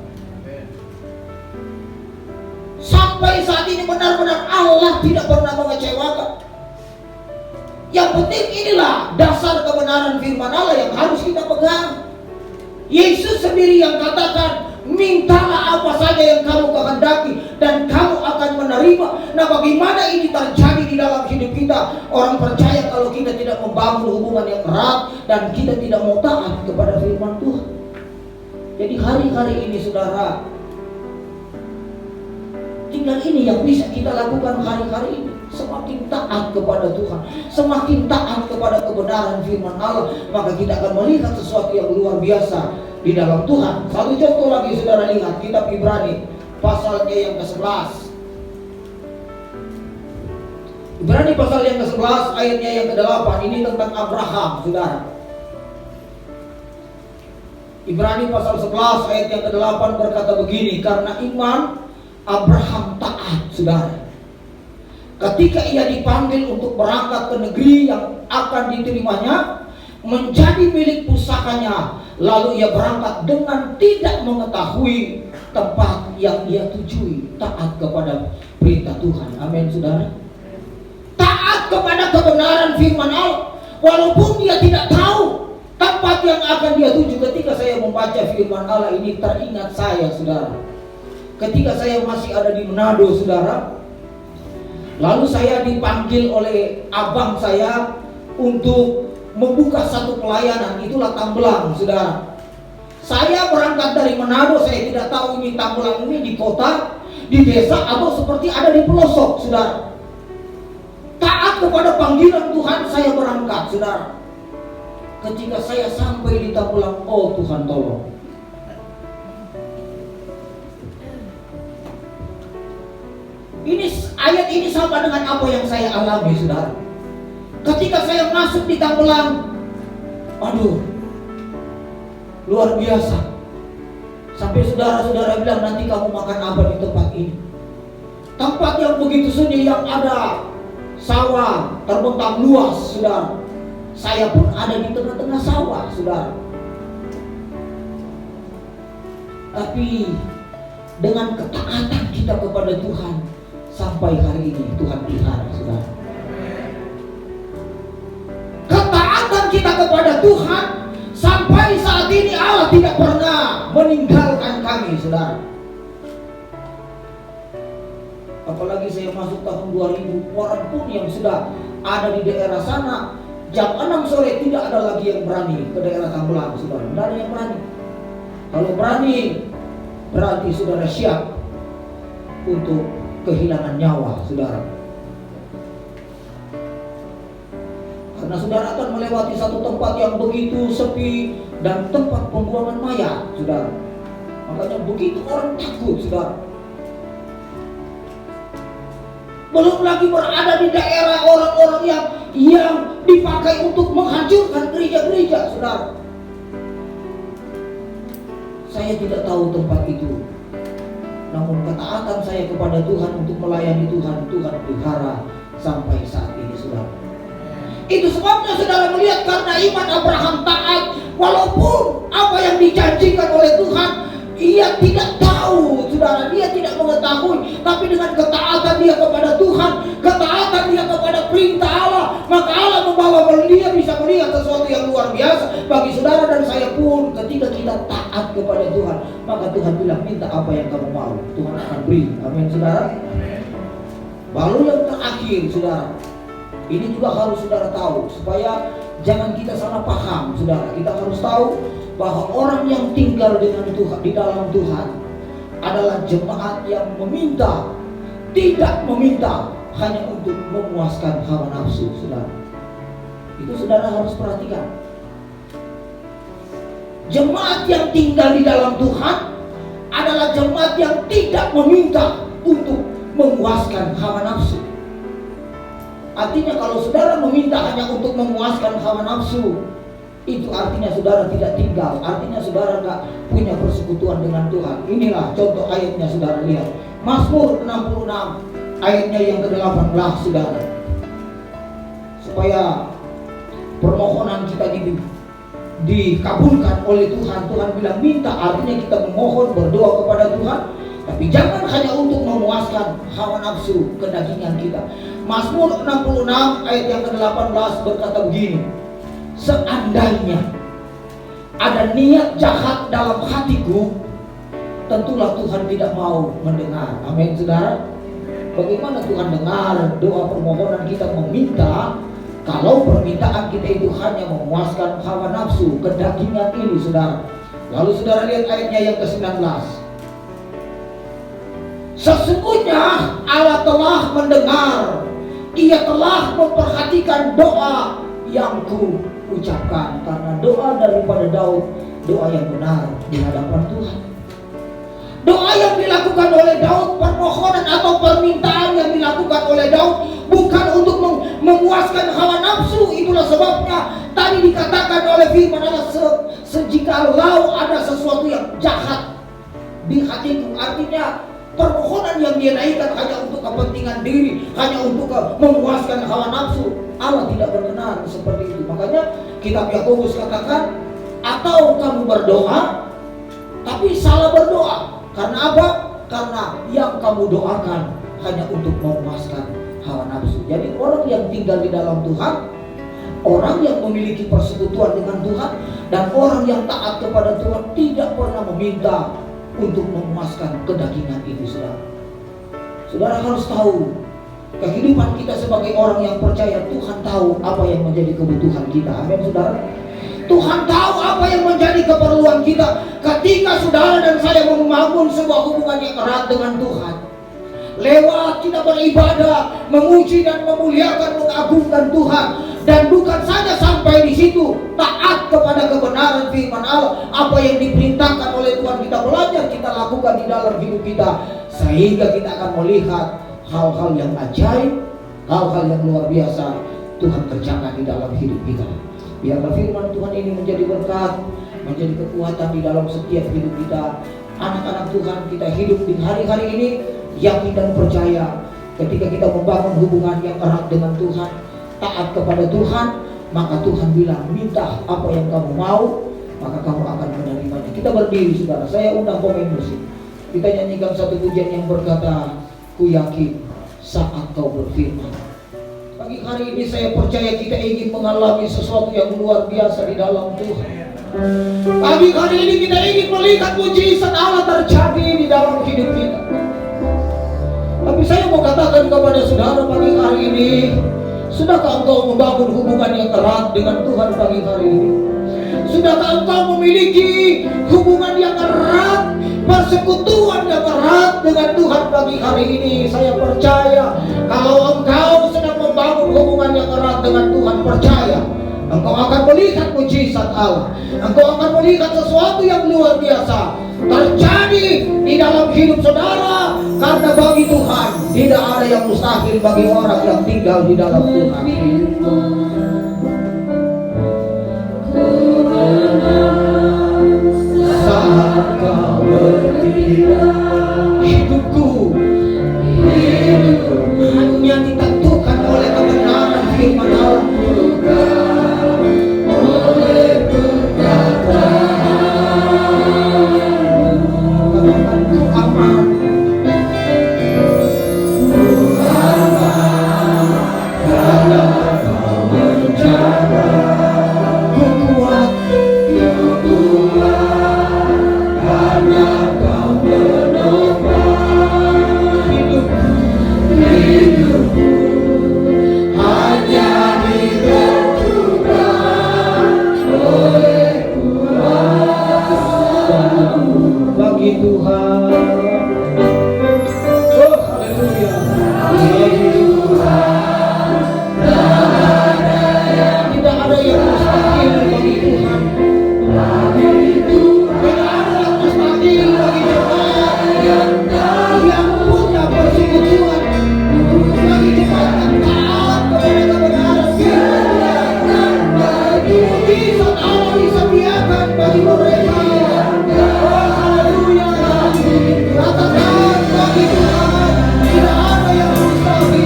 Sampai saat ini benar-benar Allah tidak pernah mengecewakan. Yang penting inilah dasar kebenaran firman Allah yang harus kita pegang. Yesus sendiri yang katakan, mintalah apa saja yang kamu kehendaki dan kamu akan menerima. Nah, bagaimana ini terjadi di dalam hidup kita? Orang percaya kalau kita tidak membangun hubungan yang erat dan kita tidak mau taat kepada firman Tuhan. Jadi hari-hari ini, saudara, tinggal ini yang bisa kita lakukan hari-hari ini. Semakin taat kepada Tuhan, semakin taat kepada kebenaran firman Allah, maka kita akan melihat sesuatu yang luar biasa di dalam Tuhan. Satu contoh lagi, saudara, lihat kitab Ibrani pasalnya yang ke-11. Ibrani pasal yang ke-11 ayatnya yang ke-8. Ini tentang Abraham, saudara. Ibrani pasal 11 ayat yang ke-8 berkata begini, karena iman Abraham taat, saudara. Ketika ia dipanggil untuk berangkat ke negeri yang akan diterimanya, menjadi milik pusakanya, lalu ia berangkat dengan tidak mengetahui tempat yang ia tujui. Taat kepada perintah Tuhan. Amin, saudara. Taat kepada kebenaran firman Allah, walaupun dia tidak tahu tempat yang akan dia tuju. Ketika saya membaca firman Allah ini, teringat saya, saudara, ketika saya masih ada di Manado, saudara. Lalu saya dipanggil oleh abang saya untuk membuka satu pelayanan, itulah Tambelang, saudara. Saya berangkat dari Manado, saya tidak tahu ini Tambelang ini di kota, di desa, atau seperti ada di pelosok, saudara. Taat kepada panggilan Tuhan, saya berangkat, saudara. Ketika saya sampai di Tambelang, oh Tuhan tolong. Ini ayat ini sama dengan apa yang saya alami, saudara. Ketika saya masuk di Tambelang, aduh, luar biasa. Sampai saudara-saudara bilang, nanti kamu makan apa di tempat ini? Tempat yang begitu sunyi, yang ada sawah terbentang luas, saudara. Saya pun ada di tengah-tengah sawah, saudara. Tapi dengan ketaatan kita kepada Tuhan, sampai hari ini Tuhan pelihara, saudara. Ketaatan kita kepada Tuhan sampai saat ini Allah tidak pernah meninggalkan kami, saudara. Apalagi saya masuk tahun 2000, orang pun yang sudah ada di daerah sana, jam 6 sore tidak ada lagi yang berani ke daerah Tambelang, saudara. Tidak ada yang berani. Kalau berani, berarti saudara siap untuk kehilangan nyawa, saudara. Karena saudara akan melewati satu tempat yang begitu sepi dan tempat pembuangan mayat, saudara. Makanya begitu orang takut, saudara. belum lagi berada di daerah orang-orang yang dipakai untuk menghancurkan gereja-gereja, saudara. Saya tidak tahu tempat itu, namun ketaatan saya kepada Tuhan untuk melayani Tuhan pelihara sampai saat ini, saudara. Itu sebabnya saudara melihat, karena iman Abraham taat, walaupun apa yang dijanjikan oleh Tuhan ia tidak tahu, saudara, dia tidak mengetahui, tapi dengan ketaatan dia kepada Tuhan, ketaatan dia kepada perintah Allah, maka Allah membawa dia bisa melihat sesuatu yang luar biasa bagi saudara dan saya pun. Ketika kita taat kepada Tuhan, maka Tuhan bilang, minta apa yang kamu mau, Tuhan akan beri. Amin, saudara. Baru yang terakhir, saudara, ini juga harus saudara tahu, supaya jangan kita salah paham, saudara. Kita harus tahu bahwa orang yang tinggal dengan Tuhan, di dalam Tuhan, adalah jemaat yang meminta, tidak meminta hanya untuk memuaskan hawa nafsu, saudara. Itu saudara harus perhatikan. Jemaat yang tinggal di dalam Tuhan adalah jemaat yang tidak meminta untuk memuaskan hawa nafsu. Artinya kalau saudara meminta hanya untuk memuaskan hawa nafsu, itu artinya saudara tidak tinggal, artinya saudara gak punya persekutuan dengan Tuhan. Inilah contoh ayatnya, saudara lihat Mazmur 66 ayatnya yang ke-18, saudara. Supaya permohonan kita dikabulkan oleh Tuhan, Tuhan bilang minta, artinya kita memohon, berdoa kepada Tuhan, tapi jangan hanya untuk memuaskan hawa nafsu kedagingan kita. Mazmur 66 ayat yang ke-18 berkata begini, seandainya ada niat jahat dalam hatiku, tentulah Tuhan tidak mau mendengar. Amin, saudara. Bagaimana Tuhan dengar doa permohonan kita meminta, kalau permintaan kita itu hanya memuaskan hawa nafsu kedagingan ini, saudara. Lalu saudara lihat ayatnya yang ke-19. Sesungguhnya Allah telah mendengar, Ia telah memperhatikan doa yang ku ucapkan. Karena doa daripada Daud, doa yang benar di hadapan Tuhan. Doa yang dilakukan oleh Daud, permohonan atau permintaan yang dilakukan oleh Daud bukan untuk memuaskan hawa nafsu. Itulah sebabnya tadi dikatakan oleh firman Allah, sejikalau ada sesuatu yang jahat di hatiku, artinya permohonan yang dia naikkan hanya untuk kepentingan diri, hanya untuk memuaskan hawa nafsu, Allah tidak berkenan seperti itu. Makanya kitab Yakobus katakan, atau kamu berdoa tapi salah berdoa. Karena apa? Karena yang kamu doakan hanya untuk memuaskan hawa nafsu. Jadi orang yang tinggal di dalam Tuhan, orang yang memiliki persekutuan dengan Tuhan, dan orang yang taat kepada Tuhan tidak pernah meminta untuk memuaskan kedagingan itu, saudara. Saudara harus tahu, kehidupan kita sebagai orang yang percaya, Tuhan tahu apa yang menjadi kebutuhan kita. Amin, saudara. Tuhan tahu apa yang menjadi keperluan kita. Ketika saudara dan saya membangun sebuah hubungan yang erat dengan Tuhan, lewat kita beribadah, memuji dan memuliakan, mengagungkan Tuhan, dan bukan saja sampai di situ, taat kepada kebenaran firman Allah, apa yang diperintahkan oleh Tuhan kita belajar, kita lakukan di dalam hidup kita, sehingga kita akan melihat hal-hal yang ajaib, hal-hal yang luar biasa Tuhan kerjakan di dalam hidup kita. Biarlah firman Tuhan ini menjadi berkat, menjadi kekuatan di dalam setiap hidup kita. Anak-anak Tuhan, kita hidup di hari-hari ini yakin dan percaya, ketika kita membangun hubungan yang erat dengan Tuhan, taat kepada Tuhan, maka Tuhan bilang, minta apa yang kamu mau, maka kamu akan menerimanya. Kita berdiri, saudara. Saya undang pemain musik. Kita nyanyikan satu pujian yang berkata, ku yakin saat kau berfirman. Pagi hari ini saya percaya kita ingin mengalami sesuatu yang luar biasa di dalam Tuhan. Pagi hari ini kita ingin melihat mujizat Allah terjadi di dalam hidup kita. Tapi saya mau katakan kepada saudara pagi hari ini, sudahkah engkau membangun hubungan yang erat dengan Tuhan pagi hari ini? Sudahkah engkau memiliki hubungan yang erat, persekutuan yang erat dengan Tuhan pagi hari ini? Saya percaya kalau engkau sedang membangun hubungan yang erat dengan Tuhan, percaya engkau akan melihat mujizat Allah. Engkau akan melihat sesuatu yang luar biasa terjadi di dalam hidup saudara, Karena bagi Tuhan tidak ada yang mustahil bagi orang yang tinggal di dalam Tuhan. Saat kau bertindak, hidupku hanya ditentukan oleh kebenaran firman Allah. Bagi Tuhan, oh haleluya, bagi Tuhan, tidak ada yang mustahil bagi Tuhan, tidak ada yang mustahil bagi jemaat yang punya persekutuan, bagi jemaat yang taat kepada kebenaran firman. Mujizat Allah disediakan bagi mereka. Katakan bagi Tuhan, tidak ada yang mustahil.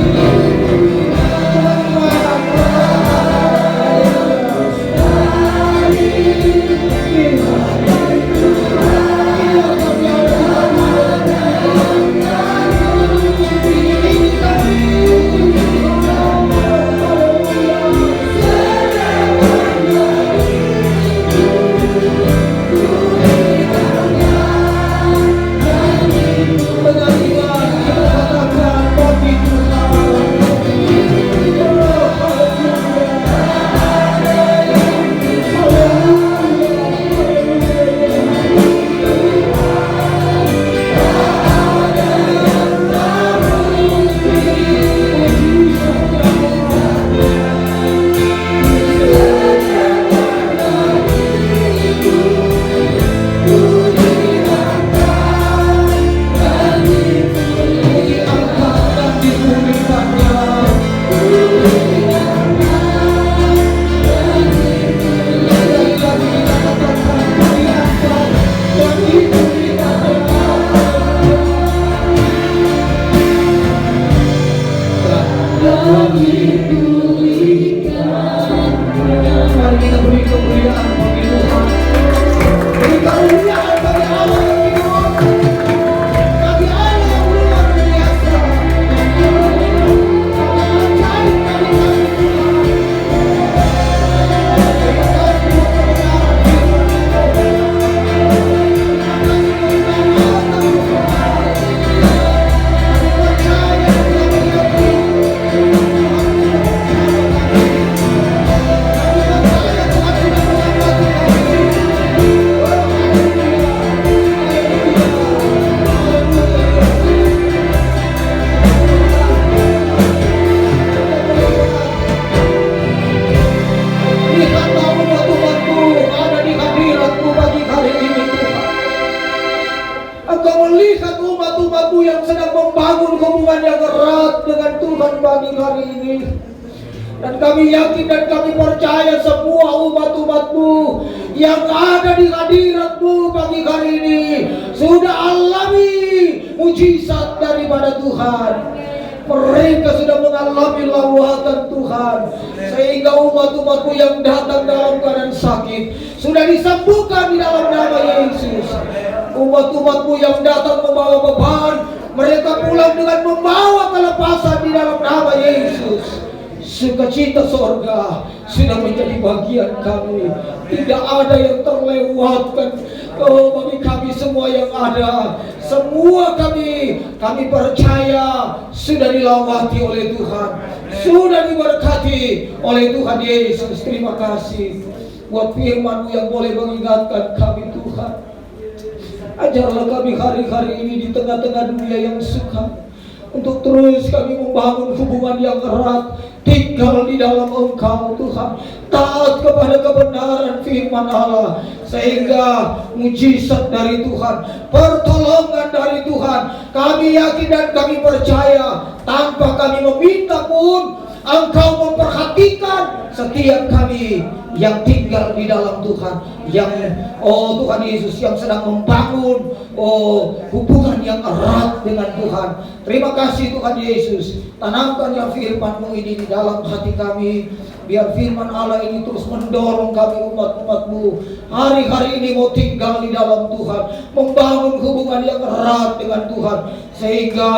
Mari kita beri kemuliaan bagi Tuhan. Beri kemuliaan bagi Allah yang hidup, bagi Allah yang luar biasa. Lihatlah umat-umatmu ada di hadirat-Mu pagi hari ini Tuhan. Engkau melihat umat-umatmu yang sedang membangun hubungan yang erat dengan Tuhan pagi hari ini. Dan kami yakin dan kami percaya semua umat-umatmu yang ada di hadirat-Mu pagi hari ini sudah alami mujizat daripada Tuhan. Mereka sudah mengalami lawatan Tuhan, sehingga umat-umatmu yang datang dalam keadaan sakit sudah disembuhkan di dalam nama Yesus. Umat-umatmu yang datang membawa beban, mereka pulang dengan membawa kelepasan di dalam nama Yesus. Sukacita sorga sudah menjadi bagian kami. Tidak ada yang terlewatkan. Oh, bagi kami semua yang ada, semua kami percaya sudah dilawati oleh Tuhan, sudah diberkati oleh Tuhan Yesus. Terima kasih buat firman-Mu yang boleh mengingatkan kami Tuhan. Ajarlah kami hari-hari ini di tengah-tengah dunia yang sukar. untuk terus kami membangun hubungan yang erat, tinggal di dalam Engkau Tuhan, taat kepada kebenaran firman Allah, sehingga mujizat dari Tuhan, pertolongan dari Tuhan, kami yakin dan kami percaya, tanpa kami meminta pun Engkau memperhatikan setiap kami yang tinggal di dalam Tuhan, yang Tuhan Yesus, yang sedang membangun hubungan yang erat dengan Tuhan. Terima kasih Tuhan Yesus, tanamkan yang firman-Mu ini di dalam hati kami, biar firman Allah ini terus mendorong kami umat-umat-Mu hari-hari ini mau tinggal di dalam Tuhan, membangun hubungan yang erat dengan Tuhan, sehingga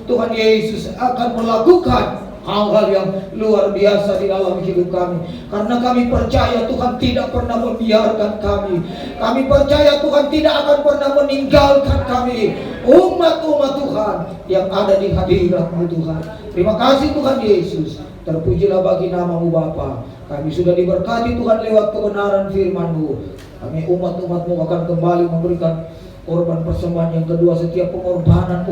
Tuhan Yesus akan melakukan hal-hal yang luar biasa di dalam hidup kami. Karena kami percaya Tuhan tidak pernah membiarkan kami. Kami percaya Tuhan tidak akan pernah meninggalkan kami, umat-umat Tuhan yang ada di hadirat-Mu Tuhan. Terima kasih Tuhan Yesus. Terpujilah bagi nama-Mu Bapa. Kami sudah diberkati Tuhan lewat kebenaran firman-Mu. Kami umat-umat-Mu akan kembali memberikan korban persembahan yang kedua. Setiap pengorbanan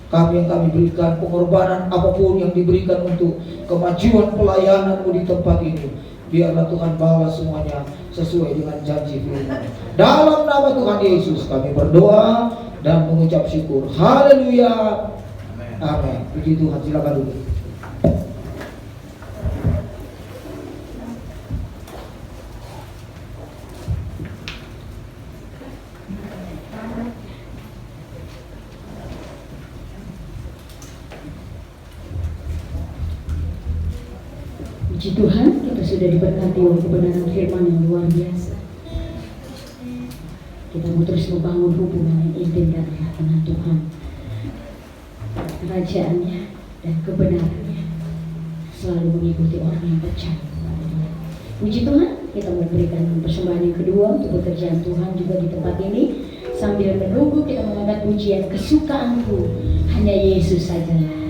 kami yang kami berikan, pengorbanan apapun yang diberikan untuk kemajuan pelayanan-Mu di tempat ini, biarlah Tuhan balas semuanya sesuai dengan janji firman. Dalam nama Tuhan Yesus kami berdoa dan mengucap syukur. Haleluya. Amin. Puji Tuhan. Silakan duduk. Puji Tuhan, kita sudah diberkati oleh kebenaran firman yang luar biasa. Kita mau terus membangun hubungan yang intim dan erat dengan Tuhan. Kerajaannya dan kebenarannya selalu mengikuti orang yang percaya kepada Dia. Puji Tuhan, kita mau berikan persembahan yang kedua untuk pekerjaan Tuhan juga di tempat ini. Sambil menunggu kita mengangkat pujian kesukaanku, hanya Yesus sajalah.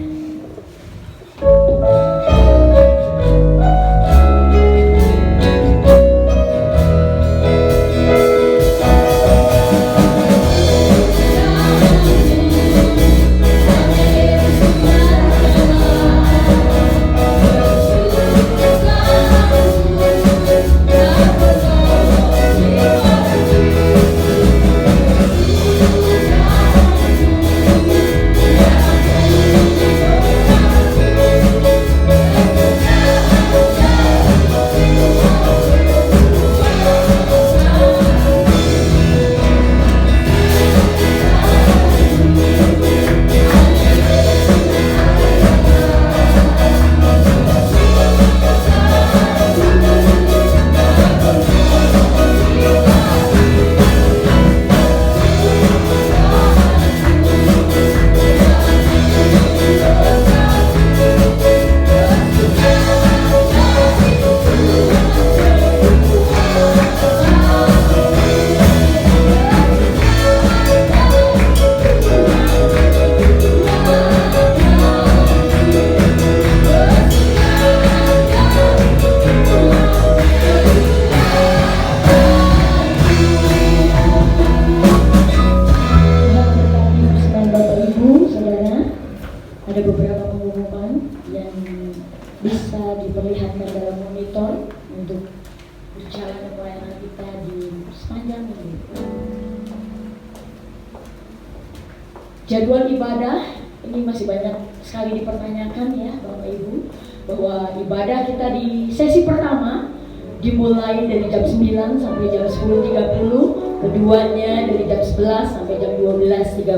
Jadwal ibadah ini masih banyak sekali dipertanyakan ya Bapak Ibu, bahwa ibadah kita di sesi pertama dimulai dari jam 9 sampai jam 10.30, keduanya dari jam 11 sampai jam 12.30.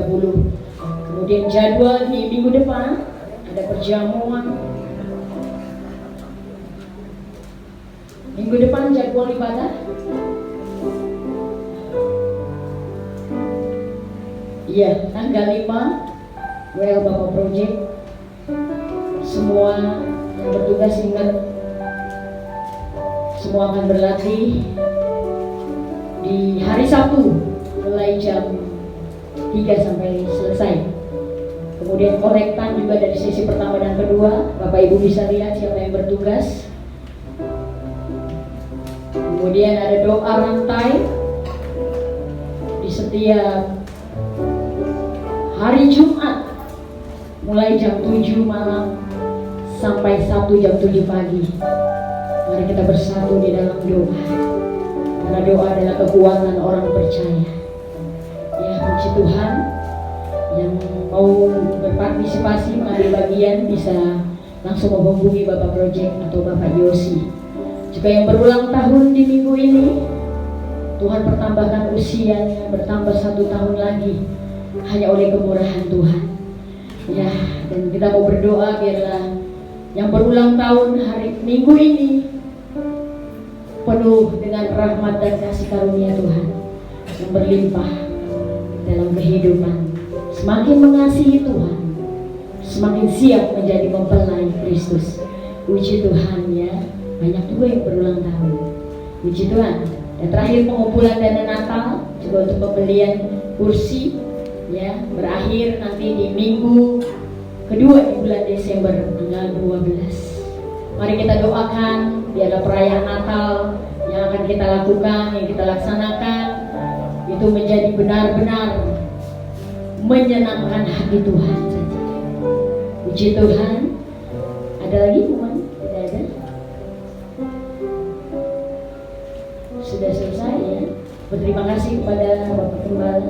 Kemudian jadwal di minggu depan ada perjamuan. Minggu depan jadwal ibadah iya, tanggal 5 WL Bapak Project. Semua yang bertugas ingat, semua akan berlatih di hari Sabtu mulai jam 3 sampai selesai. Kemudian korektan juga dari sesi pertama dan kedua. Bapak Ibu bisa lihat siapa yang bertugas. Kemudian ada doa rantai di setiap hari Jumat mulai jam 7 malam sampai Sabtu jam 7 pagi. Mari kita bersatu di dalam doa, karena doa adalah kekuatan orang percaya. Ya, puji Tuhan. Yang mau berpartisipasi mengambil bagian bisa langsung menghubungi Bapak Project atau Bapak Yosi. Juga yang berulang tahun di minggu ini, Tuhan pertambahkan usianya bertambah 1 tahun lagi hanya oleh kemurahan Tuhan. Ya, dan kita mau berdoa biarlah yang berulang tahun hari minggu ini penuh dengan rahmat dan kasih karunia Tuhan yang berlimpah dalam kehidupan. Semakin mengasihi Tuhan, semakin siap menjadi mempelai Kristus. Puji Tuhan ya, banyak juga yang berulang tahun. Puji Tuhan. Dan terakhir pengumpulan dana Natal juga untuk pembelian kursi ya, berakhir nanti di minggu kedua di bulan Desember tanggal 12. Mari kita doakan biarlah perayaan Natal yang akan kita lakukan, yang kita laksanakan itu menjadi benar-benar menyenangkan hati Tuhan saja. Puji Tuhan. Ada lagi teman? Tidak ada? Sudah selesai ya. Berterima kasih kepada Bapak Gembala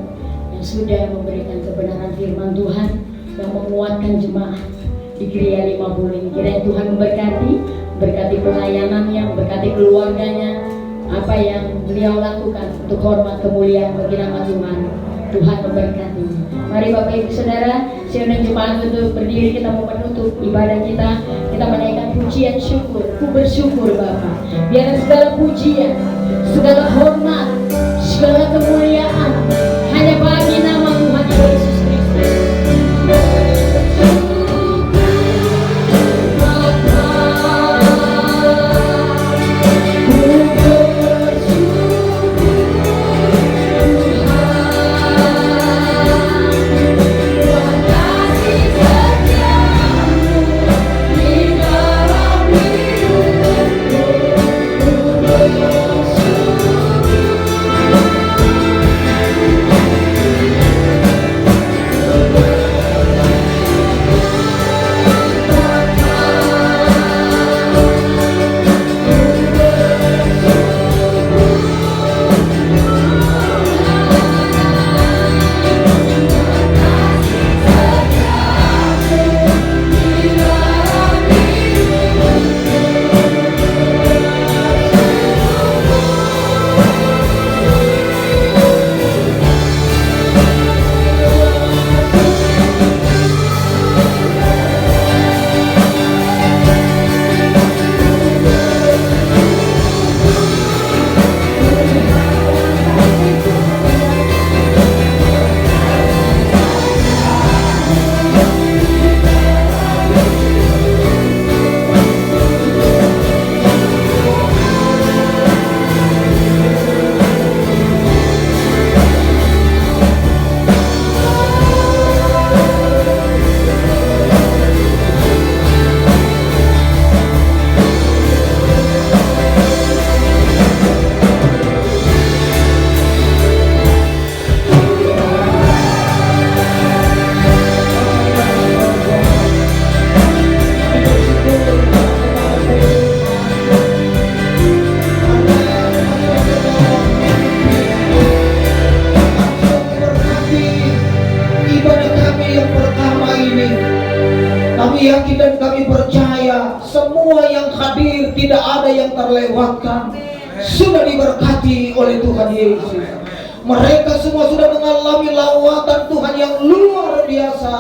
yang sudah memberikan kebenaran firman Tuhan yang menguatkan jemaat di Gereja 50 ini. Kiranya Tuhan berkati pelayanannya, berkati keluarganya, apa yang beliau lakukan untuk hormat kemuliaan bagi nama Tuhan. Tuhan memberkati. Mari Bapak Ibu Saudara, saya undang jemaat untuk berdiri, kita mau menutup ibadah kita. Kita menaikkan pujian syukur. Ku bersyukur Bapa, biar segala pujian, segala hormat, segala kemuliaan hanya bagi nama Tuhan Yesus Kristus. Kami yakin dan kami percaya semua yang hadir tidak ada yang terlewatkan, sudah diberkati oleh Tuhan Yesus. Mereka semua sudah mengalami lawatan Tuhan yang luar biasa.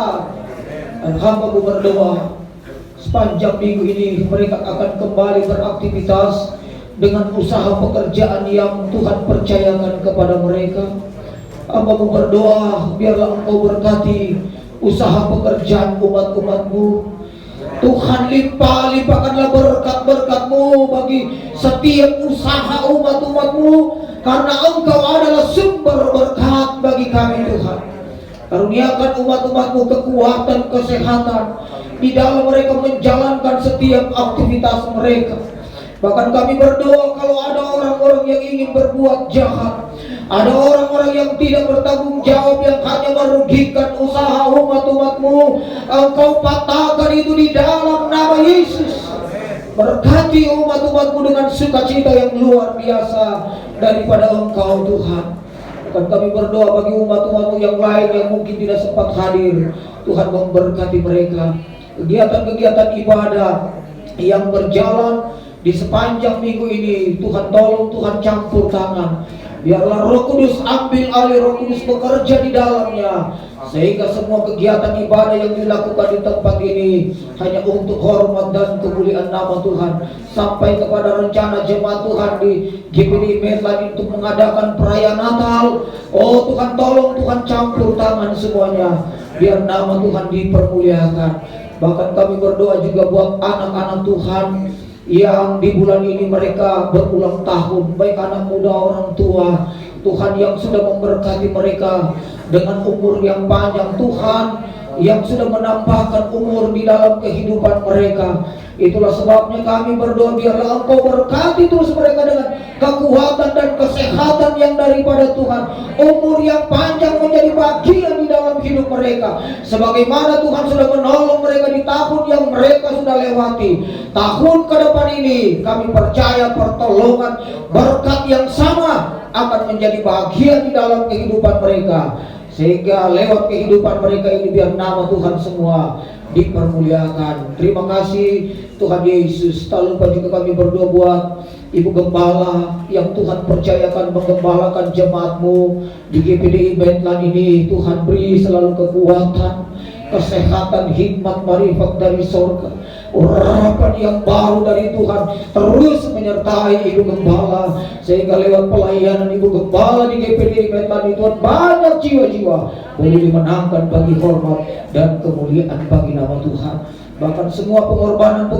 Dan hamba-Mu berdoa sepanjang minggu ini mereka akan kembali beraktivitas dengan usaha pekerjaan yang Tuhan percayakan kepada mereka. Hamba-Mu berdoa biarlah Engkau berkati usaha pekerjaan umat-umat-Mu. Tuhan limpahkanlah berkat-berkat-Mu bagi setiap usaha umat-umat-Mu, karena Engkau adalah sumber berkat bagi kami Tuhan. Karuniakan umat-umat-Mu kekuatan, kesehatan di dalam mereka menjalankan setiap aktivitas mereka. Bahkan kami berdoa kalau ada orang-orang yang ingin berbuat jahat, Ada orang-orang yang tidak bertanggung jawab, yang hanya merugikan usaha umat-umatmu. Engkau patahkan itu di dalam nama Yesus. Berkati umat-umatmu dengan sukacita yang luar biasa daripada Engkau Tuhan. Dan kami berdoa bagi umat-umatmu yang lain yang mungkin tidak sempat hadir. Tuhan memberkati mereka. Kegiatan-kegiatan ibadah yang berjalan di sepanjang minggu ini, Tuhan tolong, Tuhan campur tangan. Biarlah Roh Kudus ambil alih, Roh Kudus bekerja di dalamnya, sehingga semua kegiatan ibadah yang dilakukan di tempat ini hanya untuk hormat dan kemuliaan nama Tuhan. Sampai kepada rencana jemaat Tuhan di GPD Medland untuk mengadakan perayaan Natal. Oh Tuhan tolong, Tuhan campur tangan semuanya, biar nama Tuhan dipermuliakan. Bahkan kami berdoa juga buat anak-anak Tuhan yang di bulan ini mereka berulang tahun, baik anak muda, orang tua. Tuhan yang sudah memberkati mereka dengan umur yang panjang, Tuhan yang sudah menambahkan umur di dalam kehidupan mereka. Itulah sebabnya kami berdoa, biarlah Engkau berkati terus mereka dengan kekuatan dan kesehatan yang daripada Tuhan. Umur yang panjang menjadi bagian di dalam hidup mereka, sebagaimana Tuhan sudah menolong mereka di tahun yang mereka sudah lewati. Tahun ke depan ini kami percaya pertolongan, berkat yang sama akan menjadi bagian di dalam kehidupan mereka, sehingga lewat kehidupan mereka ini biar nama Tuhan semua dipermuliakan. Terima kasih Tuhan Yesus. Tak lupa juga kami berdoa buat Ibu Gembala yang Tuhan percayakan menggembalakan jemaatmu di GPD Medland ini. Tuhan beri selalu kekuatan, kesehatan, hikmat, marifat dari surga. Urapan yang baru dari Tuhan terus menyertai Ibu Gembala, sehingga lewat pelayanan Ibu Gembala di GPD Medland itu banyak jiwa-jiwa boleh dimenangkan bagi hormat dan kemuliaan bagi nama Tuhan. Bahkan semua pengorbanan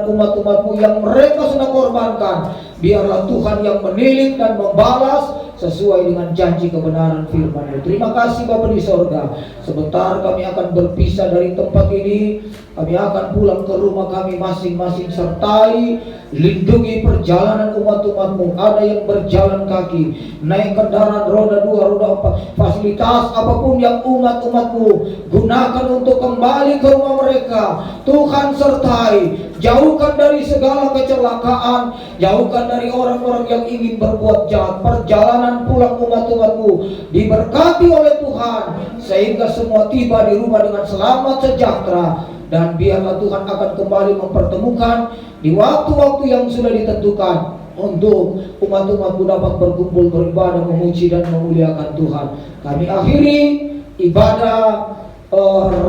umat-umatmu yang mereka sudah korbankan, biarlah Tuhan yang menilik dan membalas sesuai dengan janji kebenaran firman-Mu. Terima kasih Bapa di sorga. Sebentar kami akan berpisah dari tempat ini. Kami akan pulang ke rumah kami masing-masing. Sertai, lindungi perjalanan umat-umatmu. Ada yang berjalan kaki, naik kendaraan roda 2, roda 4, fasilitas apapun yang umat-umatmu gunakan untuk kembali ke rumah mereka. Tuhan sertai, jauhkan dari segala kecelakaan, jauhkan dari orang-orang yang ingin berbuat jahat. Perjalanan pulang umat-umatmu diberkati oleh Tuhan, sehingga semua tiba di rumah dengan selamat sejahtera. Dan biarlah Tuhan akan kembali mempertemukan di waktu-waktu yang sudah ditentukan untuk umat-umatmu dapat berkumpul beribadah, memuji dan memuliakan Tuhan. Kami akhiri ibadah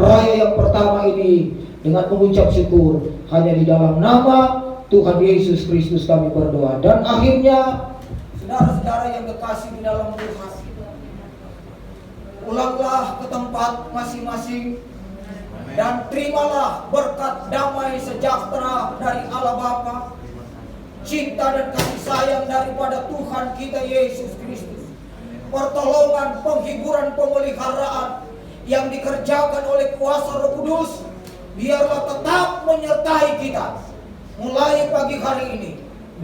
raya yang pertama ini dengan mengucap syukur. Hanya di dalam nama Tuhan Yesus Kristus kami berdoa. Dan akhirnya, saudara-saudara yang kekasih di dalam Tuhan, pulanglah ke tempat masing-masing dan terimalah berkat damai sejahtera dari Allah Bapa, cinta dan kasih sayang daripada Tuhan kita Yesus Kristus, pertolongan, penghiburan, pemeliharaan yang dikerjakan oleh kuasa Roh Kudus, biarlah tetap menyertai kita mulai pagi hari ini,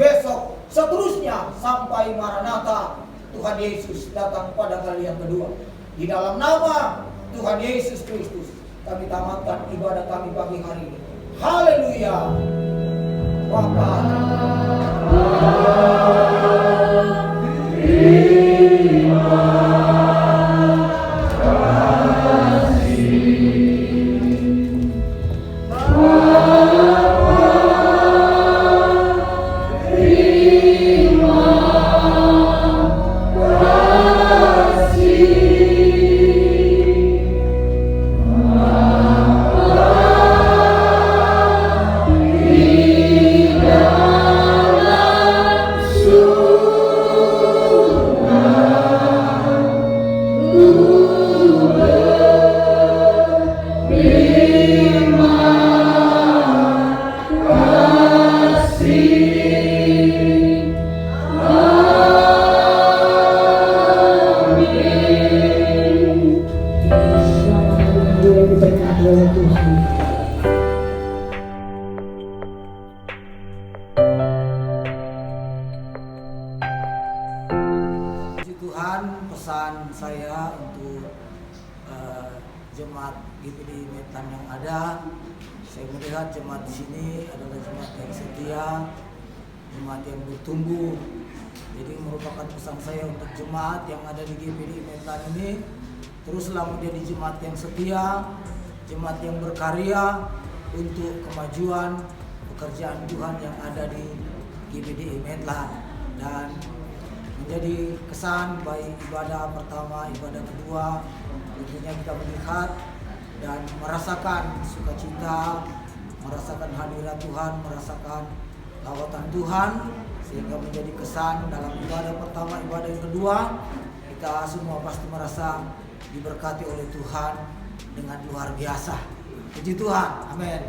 besok, seterusnya sampai Maranatha Tuhan Yesus datang pada kali yang kedua. Di dalam nama Tuhan Yesus Kristus kami tamatkan ibadah kami pagi hari ini. Haleluya. Su yang ada. Saya melihat jemaat di sini adalah jemaat yang setia, jemaat yang bertumbuh. Jadi merupakan pesan saya untuk jemaat yang ada di GPDI Medan ini, teruslah menjadi jemaat yang setia, jemaat yang berkarya untuk kemajuan pekerjaan Tuhan yang ada di GPDI Medan, dan menjadi kesan baik ibadah pertama, ibadah kedua, tentunya kita melihat dan merasakan sukacita, merasakan hadirat Tuhan, merasakan lawatan Tuhan, sehingga menjadi kesan dalam ibadah pertama, ibadah yang kedua, kita semua pasti merasa diberkati oleh Tuhan dengan luar biasa. Puji Tuhan, amin.